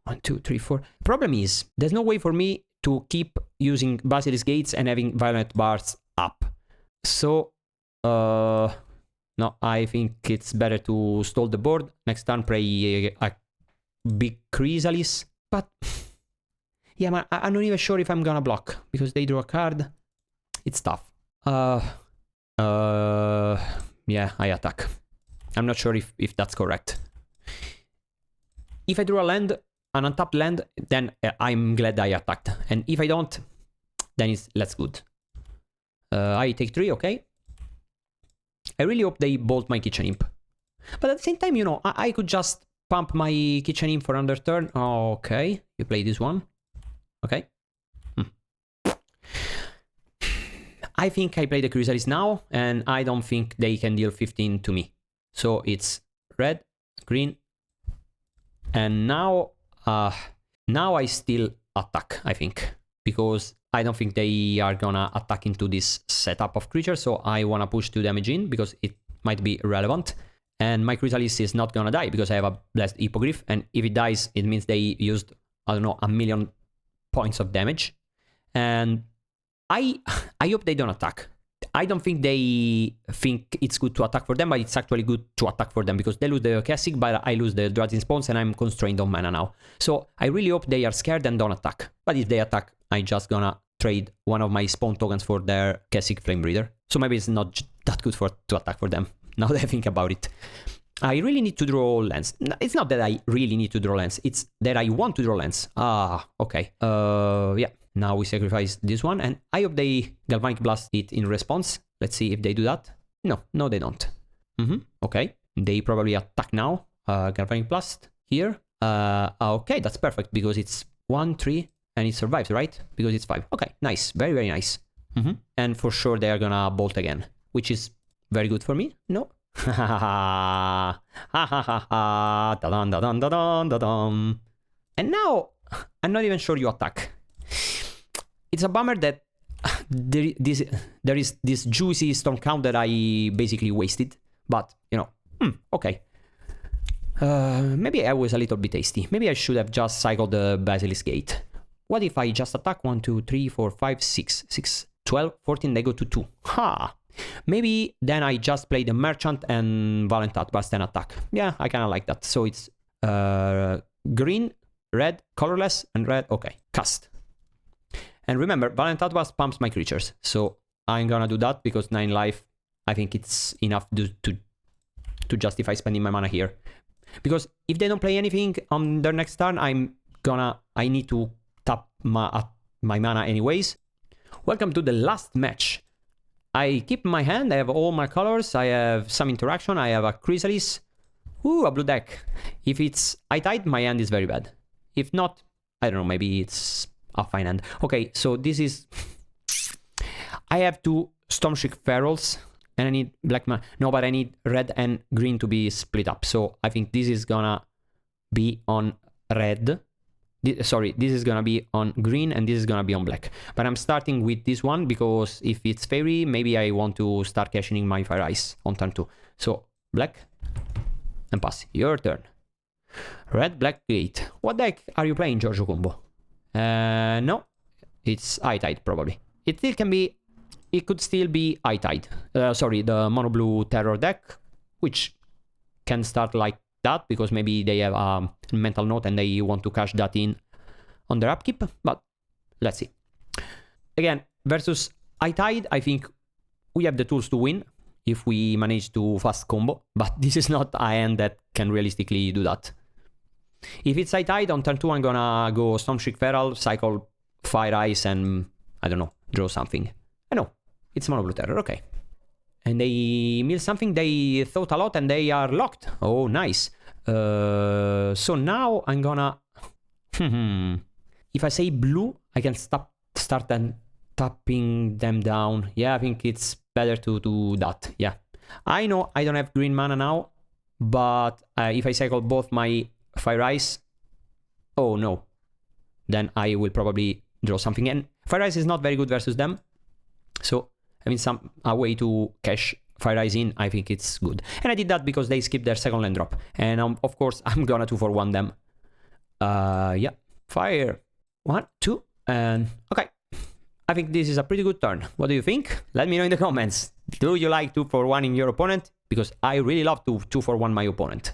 1, 2, 3, 4. Problem is, there's no way for me to keep using Basilisk Gates and having Violent Bars up. So, no, I think it's better to stall the board. Next turn, play a big Chrysalis. But, yeah, I'm not even sure if I'm gonna block, because they draw a card. It's tough. Yeah, I attack. I'm not sure if that's correct. If I draw a land, an untapped land, then I'm glad I attacked. And if I don't, then it's less good. I take 3, okay. I really hope they bolt my Kitchen Imp. But at the same time, you know, I could just pump my Kitchen Imp for another turn. Okay, you play this one. Okay. I think I play the Chrysalis now, and I don't think they can deal 15 to me. So it's red, green, and now I still attack, I think, because I don't think they are gonna attack into this setup of creatures, so I wanna push 2 damage in, because it might be relevant. And my Chrysalis is not gonna die, because I have a Blessed Hippogriff, and if it dies, it means they used, I don't know, 1,000,000 points of damage. And I hope they don't attack. I don't think they think it's good to attack for them, but it's actually good to attack for them, because they lose the Cascade, but I lose the Drazing Spawns, and I'm constrained on mana now. So I really hope they are scared and don't attack. But if they attack, I'm just gonna trade one of my spawn tokens for their Cascade Flame Breather. So maybe it's not that good to attack for them, now that I think about it. I really need to draw lands. It's not that I really need to draw lands, it's that I want to draw lands. Okay. Yeah. Now we sacrifice this one, and I hope they Galvanic Blast it in response. Let's see if they do that. No, they don't. Okay, they probably attack now. Galvanic Blast here. Okay, that's perfect because it's 1, 3, and it survives, right? Because it's 5. Okay, nice, very, very nice. And for sure they are gonna bolt again, which is very good for me. No. And now I'm not even sure you attack. It's a bummer that there is this juicy storm count that I basically wasted, but you know, okay. Maybe I was a little bit hasty. Maybe I should have just cycled the Basilisk Gate. What if I just attack 1, 2, 3, 4, 5, 6, 12, 14, they go to 2. Ha! Maybe then I just play the Merchant and Violent Outburst and attack. Yeah, I kind of like that. So it's green, red, colorless, and red. Okay, cast. And remember, Violent Outburst pumps my creatures. So I'm gonna do that because 9 life, I think it's enough to justify spending my mana here. Because if they don't play anything on their next turn, I need to tap my mana anyways. Welcome to the last match. I keep my hand, I have all my colors, I have some interaction, I have a Chrysalis. Ooh, a blue deck. If it's high-tide, my hand is very bad. If not, I don't know, maybe it's a fine hand. Okay, so this is... I have 2 Stormshriek Ferals, and I need black mana. No, but I need red and green to be split up. So I think this is gonna be on red. Sorry, this is gonna be on green and this is gonna be on black. But I'm starting with this one because if it's fairy, maybe I want to start cashing my Fire Ice on turn 2. So black and pass. Your turn. Red, black, gate. What deck are you playing, GiorgioCombo? No, it's high-tide probably. It still can be. It could still be high-tide. Sorry, the mono blue terror deck, which can start like that because maybe they have a mental note and they want to cash that in on their upkeep, but let's see. Again, versus high-tide, I think we have the tools to win if we manage to fast combo, but this is not a hand that can realistically do that. If it's high-tide, on turn 2 I'm gonna go Stormshriek Feral, cycle Fire Ice and, I don't know, draw something. I know, it's mono blue terror, okay. And they mill something, they thought a lot and they are locked. Oh, nice. So now I'm gonna... If I say blue, I can start then tapping them down. Yeah, I think it's better to do that. Yeah. I know I don't have green mana now, but if I cycle both my Fire Ice... Oh, no. Then I will probably draw something. And Fire Ice is not very good versus them. So... I mean, a way to cash Fire Ice in, I think it's good. And I did that because they skipped their second land drop. And of course, I'm gonna 2-for-1 them. Yeah. Fire. 1, 2, and... Okay. I think this is a pretty good turn. What do you think? Let me know in the comments. Do you like 2-for-1 in your opponent? Because I really love to 2-for-1 my opponent.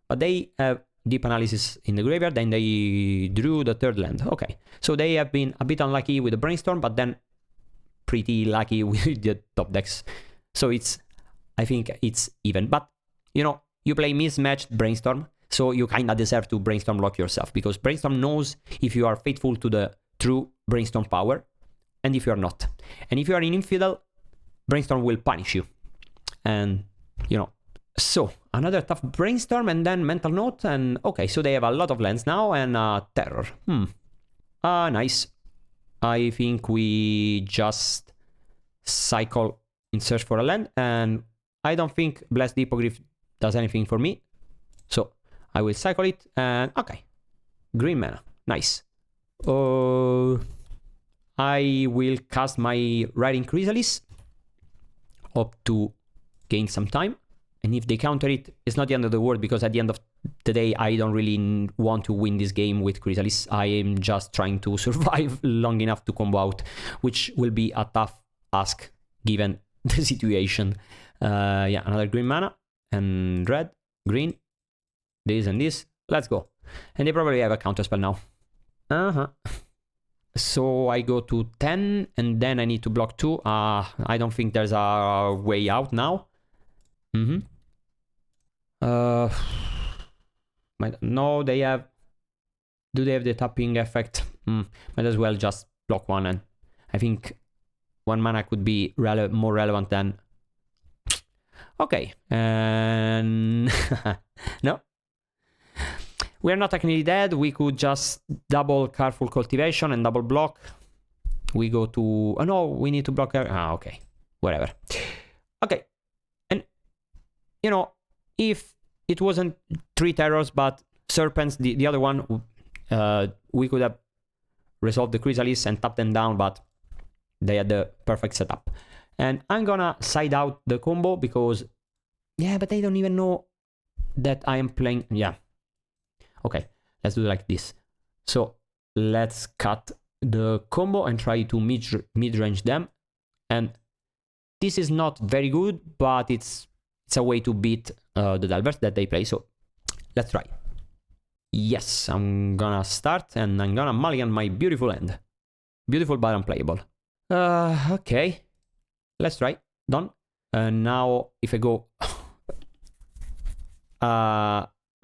But they have deep analysis in the graveyard, and they drew the 3rd land. Okay. So they have been a bit unlucky with the Brainstorm, but then... pretty lucky with the top decks. So I think it's even. But, you know, you play mismatched Brainstorm, so you kind of deserve to Brainstorm lock yourself, because Brainstorm knows if you are faithful to the true Brainstorm power, and if you are not. And if you are an Infidel, Brainstorm will punish you. And, you know. So, another tough Brainstorm, and then Mental Note, and okay, so they have a lot of lands now, and Terror. Nice. I think we just cycle in search for a land, and I don't think Blessed Hippogriff does anything for me. So I will cycle it, and okay. Green mana. Nice. I will cast my Writhing Chrysalis up to gain some time. And if they counter it, it's not the end of the world, because at the end of the day, I don't really want to win this game with Chrysalis. I am just trying to survive long enough to combo out, which will be a tough ask given the situation. Yeah, another green mana, and red, green, this and this. Let's go. And they probably have a counterspell now. So I go to 10, and then I need to block 2. I don't think there's a way out now. No, they have... Do they have the tapping effect? Might as well just block one, and I think 1 mana could be more relevant than... Okay, and... no. We are not technically dead. We could just double Careful Cultivation and double block. We go to... Oh no, we need to block... okay. Whatever. Okay. And, you know, if it wasn't 3 terrors, but serpents, the other one, we could have resolved the Chrysalis and tapped them down, but they had the perfect setup. And I'm gonna side out the combo because... Yeah, but they don't even know that I am playing... Yeah. Okay, let's do it like this. So let's cut the combo and try to mid-range them. And this is not very good, but it's a way to beat the Delvers that they play. So let's try. Yes, I'm gonna start and I'm gonna mulligan my beautiful end. Beautiful but unplayable. Okay, let's try. Done. And now if I go...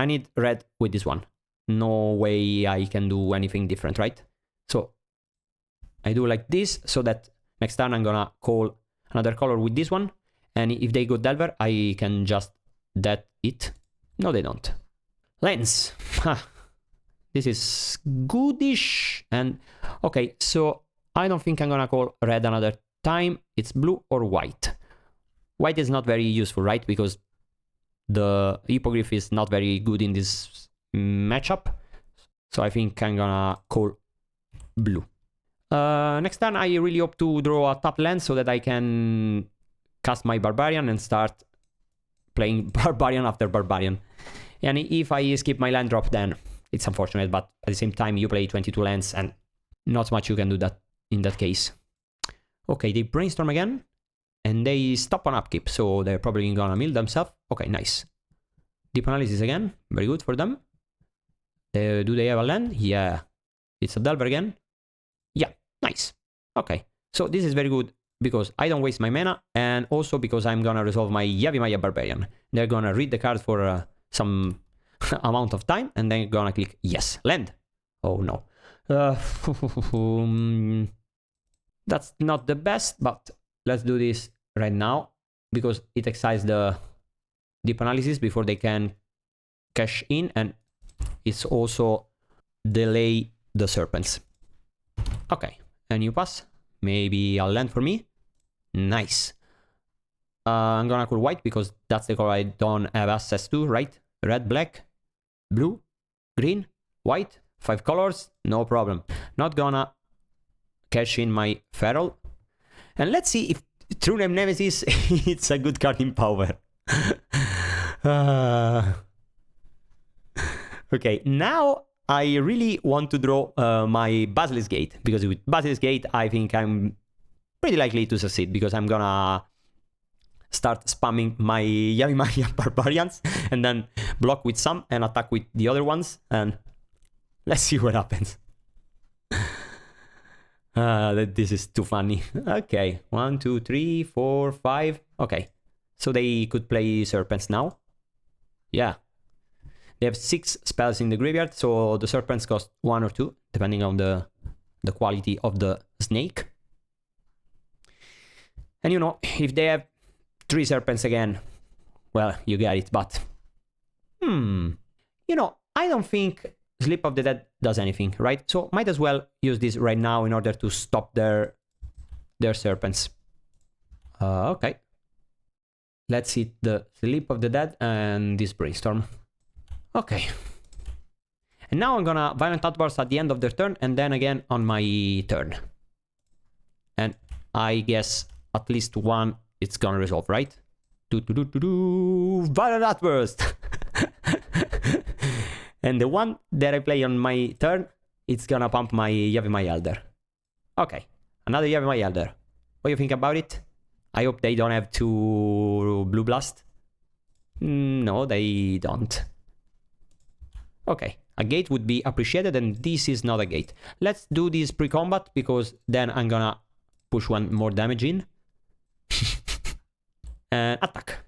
I need red with this one. No way I can do anything different, right? So I do like this so that next turn I'm gonna call another color with this one. And if they go Delver, I can just dead it. No, they don't. Lens. This is goodish. And okay, so I don't think I'm gonna call red another time. It's blue or white. White is not very useful, right? Because the Hippogriff is not very good in this matchup. So I think I'm gonna call blue. Next turn I really hope to draw a top land so that I can cast my Barbarian and start playing Barbarian after Barbarian. And if I skip my land drop, then it's unfortunate, but at the same time you play 22 lands and not much you can do that in that case. Okay, they brainstorm again. And they stop on upkeep, so they're probably gonna mill themselves. Okay, nice. Deep analysis again, very good for them. Do they have a land? Yeah. It's a Delver again. Yeah, nice. Okay, so this is very good because I don't waste my mana, and also because I'm gonna resolve my Yavimaya Barbarian. They're gonna read the card for some amount of time, and then gonna click yes, land. Oh no. That's not the best, but let's do this right now because it excites the deep analysis before they can cash in, and it's also delay the serpents. Okay, and you pass. Maybe a land for me. Nice. I'm gonna call white because that's the color I don't have access to, right? Red, black, blue, green, white, 5 colors, no problem. Not gonna cash in my feral. And let's see if True Name Nemesis it's a good card in power. Okay, now I really want to draw my Basilisk Gate, because with Basilisk Gate I think I'm pretty likely to succeed, because I'm gonna start spamming my Yavimaya Barbarians and then block with some and attack with the other ones, and let's see what happens. This is too funny. Okay, 1, 2, 3, 4, 5. Okay, so they could play serpents now. Yeah, they have 6 spells in the graveyard, so the serpents cost 1 or 2 depending on the quality of the snake. And you know, if they have 3 serpents again, well, you get it. But you know, I don't think Sleep of the Dead does anything, right? So might as well use this right now in order to stop their serpents. Okay. Let's hit the Sleep of the Dead and this Brainstorm. Okay. And now I'm gonna Violent Outburst at the end of their turn and then again on my turn. And I guess at least one it's gonna resolve, right? Violent Outburst! And the one that I play on my turn, it's gonna pump my Yavimaya Elder. Okay, another Yavimaya Elder. What do you think about it? I hope they don't have 2 Blue Blast. No, they don't. Okay, a gate would be appreciated, and this is not a gate. Let's do this pre-combat, because then I'm gonna push 1 more damage in. And attack.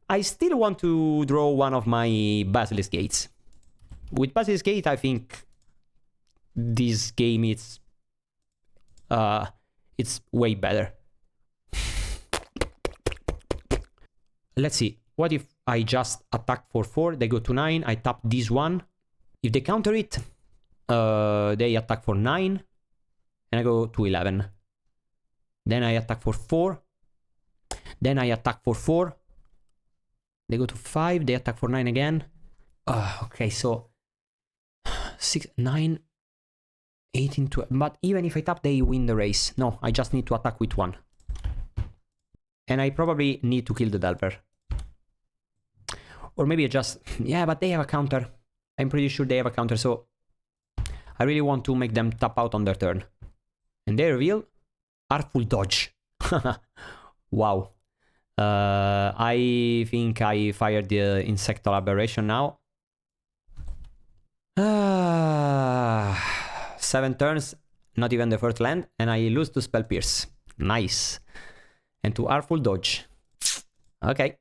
I still want to draw one of my Basilisk Gates. With Basilisk Gate, I think this game it's way better. Let's see. What if I just attack for 4? They go to 9. I tap this one. If they counter it, they attack for 9. And I go to 11. Then I attack for 4. Then I attack for 4. They go to 5. They attack for 9 again. Okay, so 6, 9, 18, 12. But even if I tap, they win the race. No, I just need to attack with 1. And I probably need to kill the Delver. Or maybe I just... Yeah, but they have a counter. I'm pretty sure they have a counter, so... I really want to make them tap out on their turn. And they reveal... Artful Dodge. Wow. I think I fired the Insectal Aberration now. 7 turns, not even the first land, and I lose to Spell Pierce. Nice. And to Artful Dodge. Okay.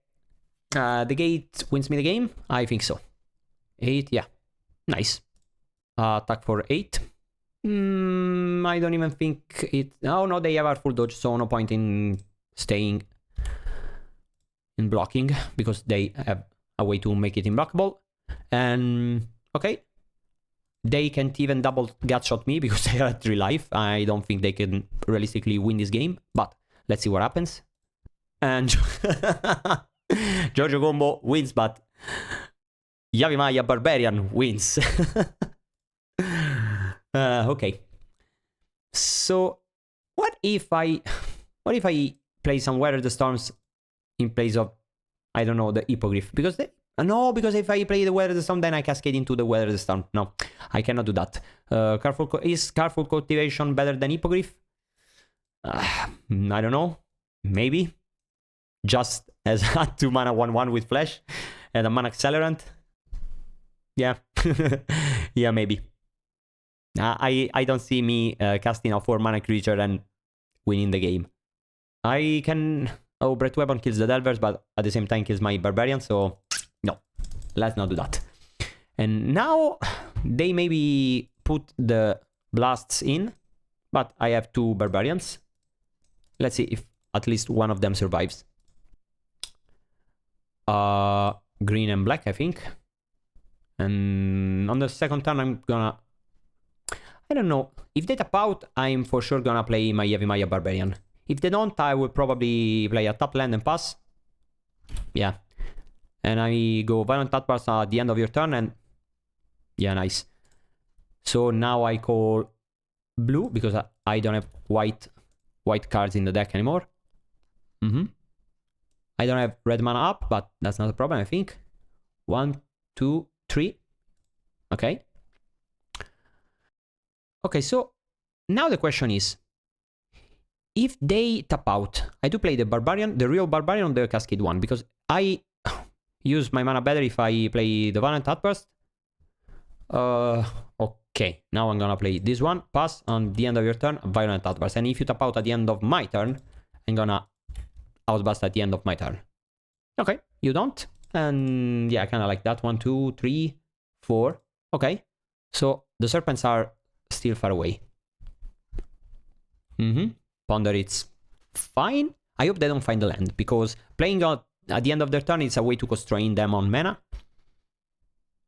The gate wins me the game? I think so. 8, yeah. Nice. Attack for 8. I don't even think it... Oh, no, they have Artful Dodge, so no point in staying in blocking, because they have a way to make it unblockable. And... Okay. They can't even double gutshot me because they are at 3 life. I don't think they can realistically win this game, but let's see what happens. And GiorgioCombo wins, but Yavimaya Barbarian wins. Okay. So what if I play some Weather the Storms in place of, I don't know, the Hippogriff? Because they... No, because if I play the Weather the Storm, then I cascade into the Weather the Storm. No, I cannot do that. Is Careful Cultivation better than Hippogriff? I don't know. Maybe. Just as a 2 mana 1/1 with Flash and a mana accelerant. Yeah. Yeah, maybe. I don't see me casting a 4 mana creature and winning the game. I can... Oh, Breath Weapon kills the Delvers, but at the same time kills my Barbarian, so... No, let's not do that. And now they maybe put the blasts in, but I have 2 Barbarians. Let's see if at least one of them survives. Green and black, I think. And on the second turn, I'm gonna... I don't know. If they tap out, I'm for sure gonna play my Yavimaya Barbarian. If they don't, I will probably play a top land and pass. Yeah. And I go Violent Outburst at the end of your turn, and... Yeah, nice. So now I call blue, because I don't have white cards in the deck anymore. I don't have red mana up, but that's not a problem, I think. 1, 2, 3. Okay. Okay, so now the question is, if they tap out, I do play the Barbarian, the real Barbarian on the Cascade one, because I use my mana better if I play the Violent Outburst. Okay, now I'm gonna play this one, pass on the end of your turn, Violent Outburst. And if you tap out at the end of my turn, I'm gonna Outburst at the end of my turn. Okay, you don't. And yeah, I kinda like that. 1, 2, 3, 4. Okay, so the Serpents are still far away. Ponder, it's fine. I hope they don't find the land, because playing out at the end of their turn is a way to constrain them on mana.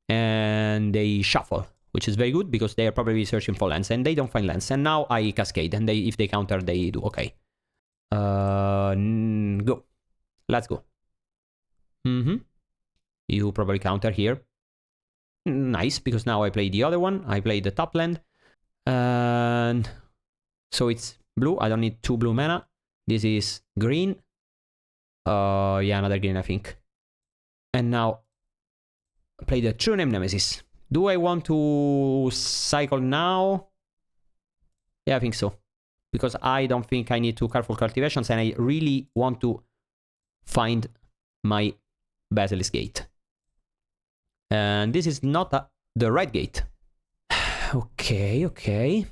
And they shuffle, which is very good, because they are probably searching for lands, and they don't find lands. And now I cascade, and if they counter, they do. Okay. Go. Let's go. You probably counter here. Nice, because now I play the other one. I play the top land. And so it's blue. I don't need 2 blue mana. This is green. Yeah, another green, I think. And now play the True Name Nemesis. Do I want to cycle now? Yeah, I think so. Because I don't think I need 2 Careful Cultivations, and I really want to find my Basilisk Gate. And this is not the right gate. Okay.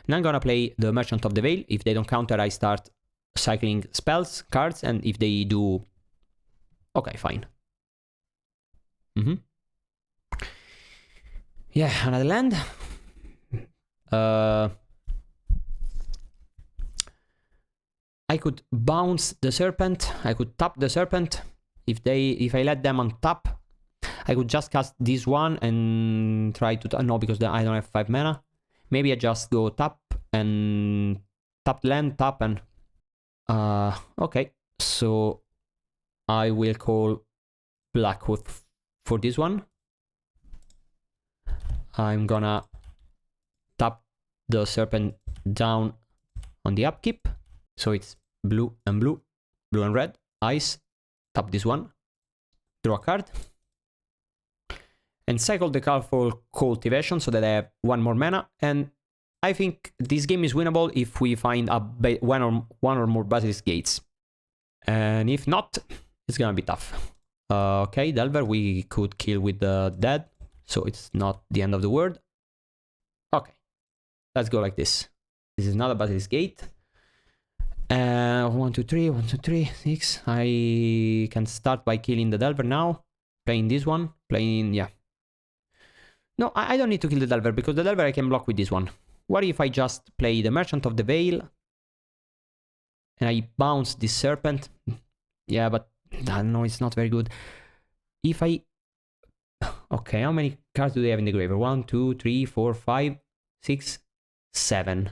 Now I'm gonna play the Merchant of the Veil. If they don't counter, I start cycling spells, cards, and if they do... Okay, fine. Yeah, another land. I could bounce the serpent. I could tap the serpent. If I let them on tap, I could just cast this one and try to... no, because I don't have 5 mana. Maybe I just go tap and... tap land, tap and... okay, so... I will call Blackwood for this one. I'm gonna tap the serpent down on the upkeep. So it's blue and blue, blue and red, ice. Tap this one, draw a card. And cycle the colorful cultivation so that I have 1 more mana. And I think this game is winnable if we find one or more Basilisk Gates. And if not, it's gonna be tough. Okay, Delver we could kill with the dead, so it's not the end of the world. Okay, let's go like this. This is not a Basilisk Gate. 1, 2, 3, 1, 2, 3, 6. I can start by killing the Delver now. Playing this one, playing, yeah. No, I don't need to kill the Delver, because the Delver I can block with this one. What if I just play the Merchant of the Veil and I bounce this Serpent? Yeah, but no, it's not very good. If I... okay, how many cards do they have in the graveyard? 1, 2, 3, 4, 5, 6, 7.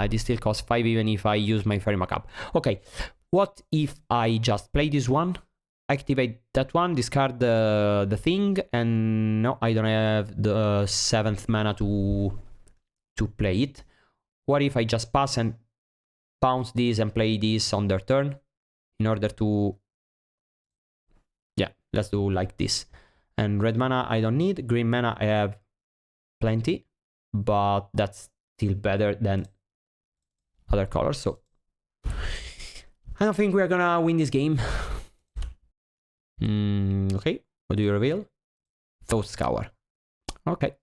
This still costs 5 even if I use my Fairy Macabre. Okay, what if I just play this one, activate that one, discard the thing, and no, I don't have the 7th mana to play it. What if I just pass and bounce this and play this on their turn in order to... yeah, let's do like this. And red mana I don't need, green mana I have plenty, but that's still better than other colors, so I don't think we are gonna win this game. Okay, what do you reveal? Thought Scour. Okay.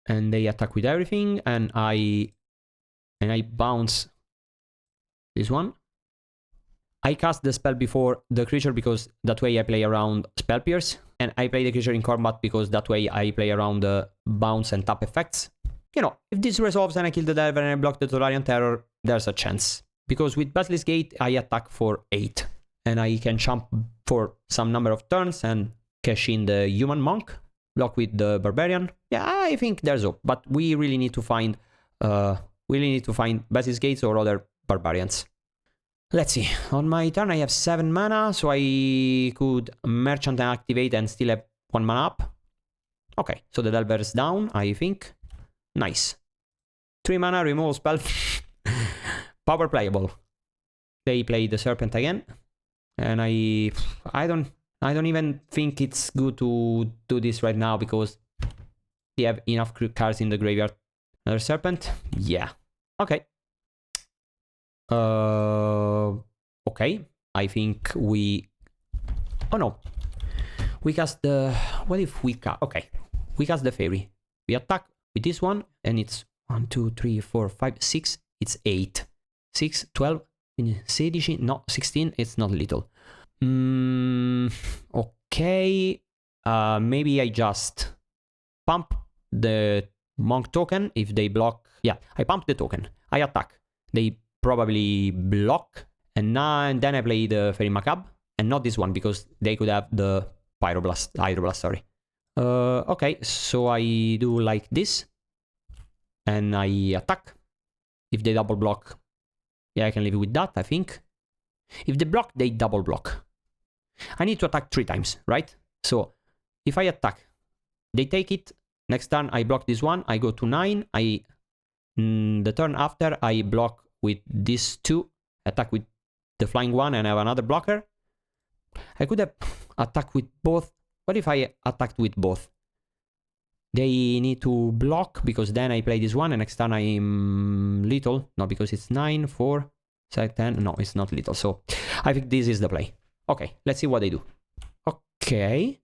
And they attack with everything, and I bounce this one. I cast the spell before the creature because that way I play around Spell Pierce, and I play the creature in combat because that way I play around the bounce and tap effects. You know, if this resolves and I kill the Delver and I block the Tolarian Terror, there's a chance. Because with Basilisk Gate, I attack for 8. And I can jump for some number of turns and cash in the Human Monk, block with the Barbarian. Yeah, I think there's hope. But we really need to find Basilisk Gates or other Barbarians. Let's see. On my turn, I have 7 mana, so I could Merchant and activate and still have 1 mana up. Okay, so the Delver is down, I think. Nice. 3 mana, removal spell. Power playable. They play the Serpent again. And I don't even think it's good to do this right now because they have enough cards in the graveyard. Another Serpent? Yeah. Okay. Okay. I think we... oh no. We cast the... what if we cast... okay. We cast the Fairy. We attack with this one, and it's 1, 2, 3, 4, 5, 6. It's 8. 6, 12, 16, no, 16, it's not little. Okay. Maybe I just pump the Monk token if they block. Yeah, I pump the token. I attack. They probably block. And then I play the Fairy Macabre. And not this one because they could have the Hydroblast, sorry. Okay, so I do like this. And I attack. If they double block, yeah, I can live with that, I think. If they block, they double block. I need to attack 3 times, right? So, if I attack, they take it. Next turn, I block this one. I go to 9. The turn after, I block with these 2. Attack with the flying one and have another blocker. I could have attacked with both. What if I attacked with both? They need to block because then I play this one and next turn I'm little. No, because it's 9, 4, 7, 10. No, it's not little. So I think this is the play. Okay, let's see what they do. Okay.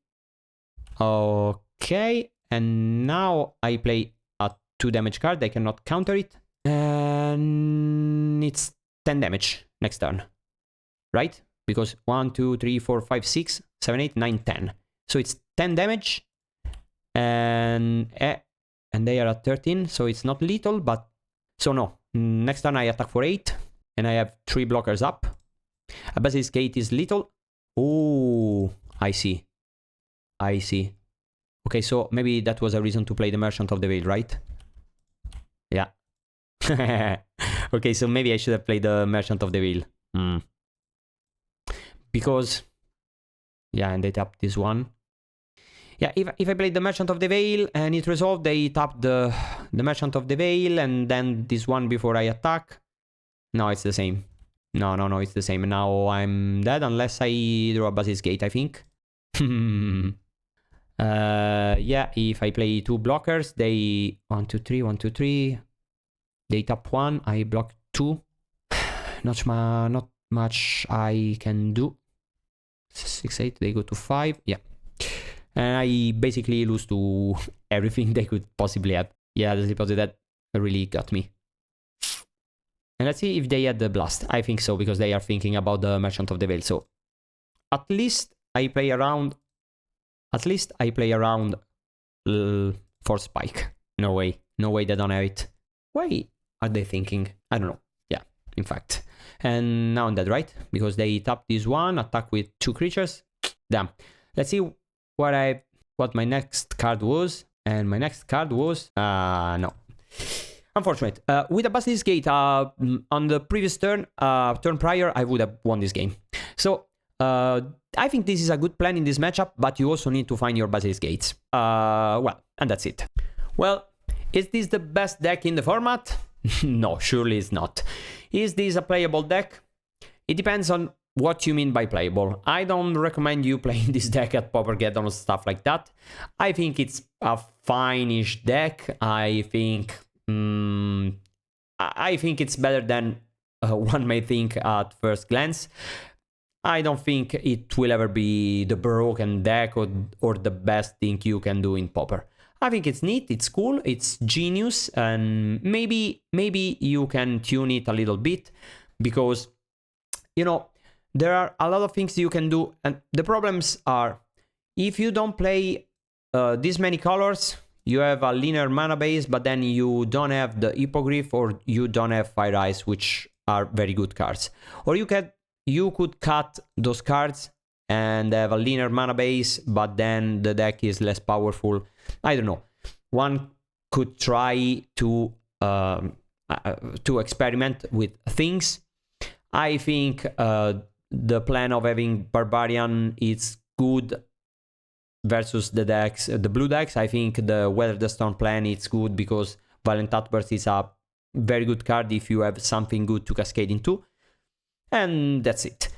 Okay. And now I play a 2 damage card. I cannot counter it. And it's 10 damage next turn. Right? Because 1, 2, 3, 4, 5, 6, 7, 8, 9, 10. So it's 10 damage. And and they are at 13, so it's not lethal, but... So no, next turn I attack for 8, and I have 3 blockers up. A Basilisk Gate is lethal. Oh, I see. I see. Okay, so maybe that was a reason to play the Merchant of the Veil, right? Yeah. Okay, so maybe I should have played the Merchant of the Veil. Because... Yeah, and they tapped this one. Yeah, if I played the Merchant of the Veil and it resolved, they tapped the Merchant of the Veil and then this one before I attack. No, it's the same. No, it's the same. Now I'm dead unless I draw a Basilisk Gate, I think. Yeah, if I play 2 blockers, they... 1, 2, 3, 1, 2, 3. They tap 1, I block 2. Not much I can do. 6, 8, they go to 5. Yeah. And I basically lose to everything they could possibly have. Yeah, the deposit that really got me. And let's see if they had the blast. I think so, because they are thinking about the Merchant of the Veil. So at least I play around. At least I play around for Spike. No way they don't have it. Why are they thinking? I don't know. Yeah, in fact. And now I'm dead, right? Because they tap this one, attack with 2 creatures. Damn. Let's see what my next card was. And my next card was... no. Unfortunate. With a Basilisk Gate on the previous turn, turn prior, I would have won this game. So, I think this is a good plan in this matchup, but you also need to find your Basilisk Gates. Well, and that's it. Well, is this the best deck in the format? No, surely it's not. Is this a playable deck? It depends on what you mean by playable. I don't recommend you playing this deck at Paupergeddon or stuff like that. I think it's a fine-ish deck. I think it's better than one may think at first glance. I don't think it will ever be the broken deck or the best thing you can do in Pauper. I think it's neat, it's cool, it's genius, and maybe you can tune it a little bit, because, you know, there are a lot of things you can do, and the problems are, if you don't play this many colors, you have a linear mana base, but then you don't have the Hippogriff or you don't have Faeries, which are very good cards. Or you could cut those cards and have a linear mana base, but then the deck is less powerful. I don't know. One could try to experiment with things. I think the plan of having Barbarian is good versus the decks, the blue decks. I think the Weather the Storm plan is good because Violent Outburst is a very good card if you have something good to cascade into. And that's it.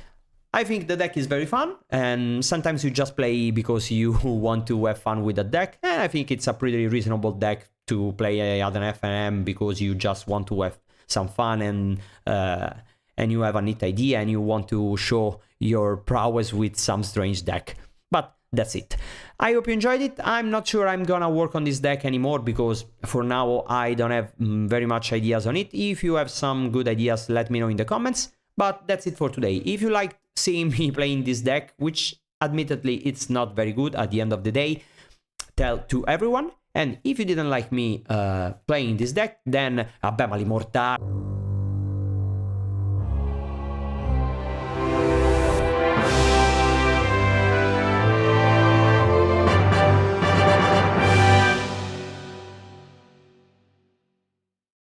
I think the deck is very fun, and sometimes you just play because you want to have fun with the deck, and I think it's a pretty reasonable deck to play at an FNM because you just want to have some fun and you have a neat idea and you want to show your prowess with some strange deck. But that's it. I hope you enjoyed it. I'm not sure I'm gonna work on this deck anymore because for now I don't have very much ideas on it. If you have some good ideas, let me know in the comments. But that's it for today. If you liked seeing me playing this deck, which admittedly it's not very good at the end of the day, tell to everyone. And if you didn't like me playing this deck, then abbiamo l'immortale.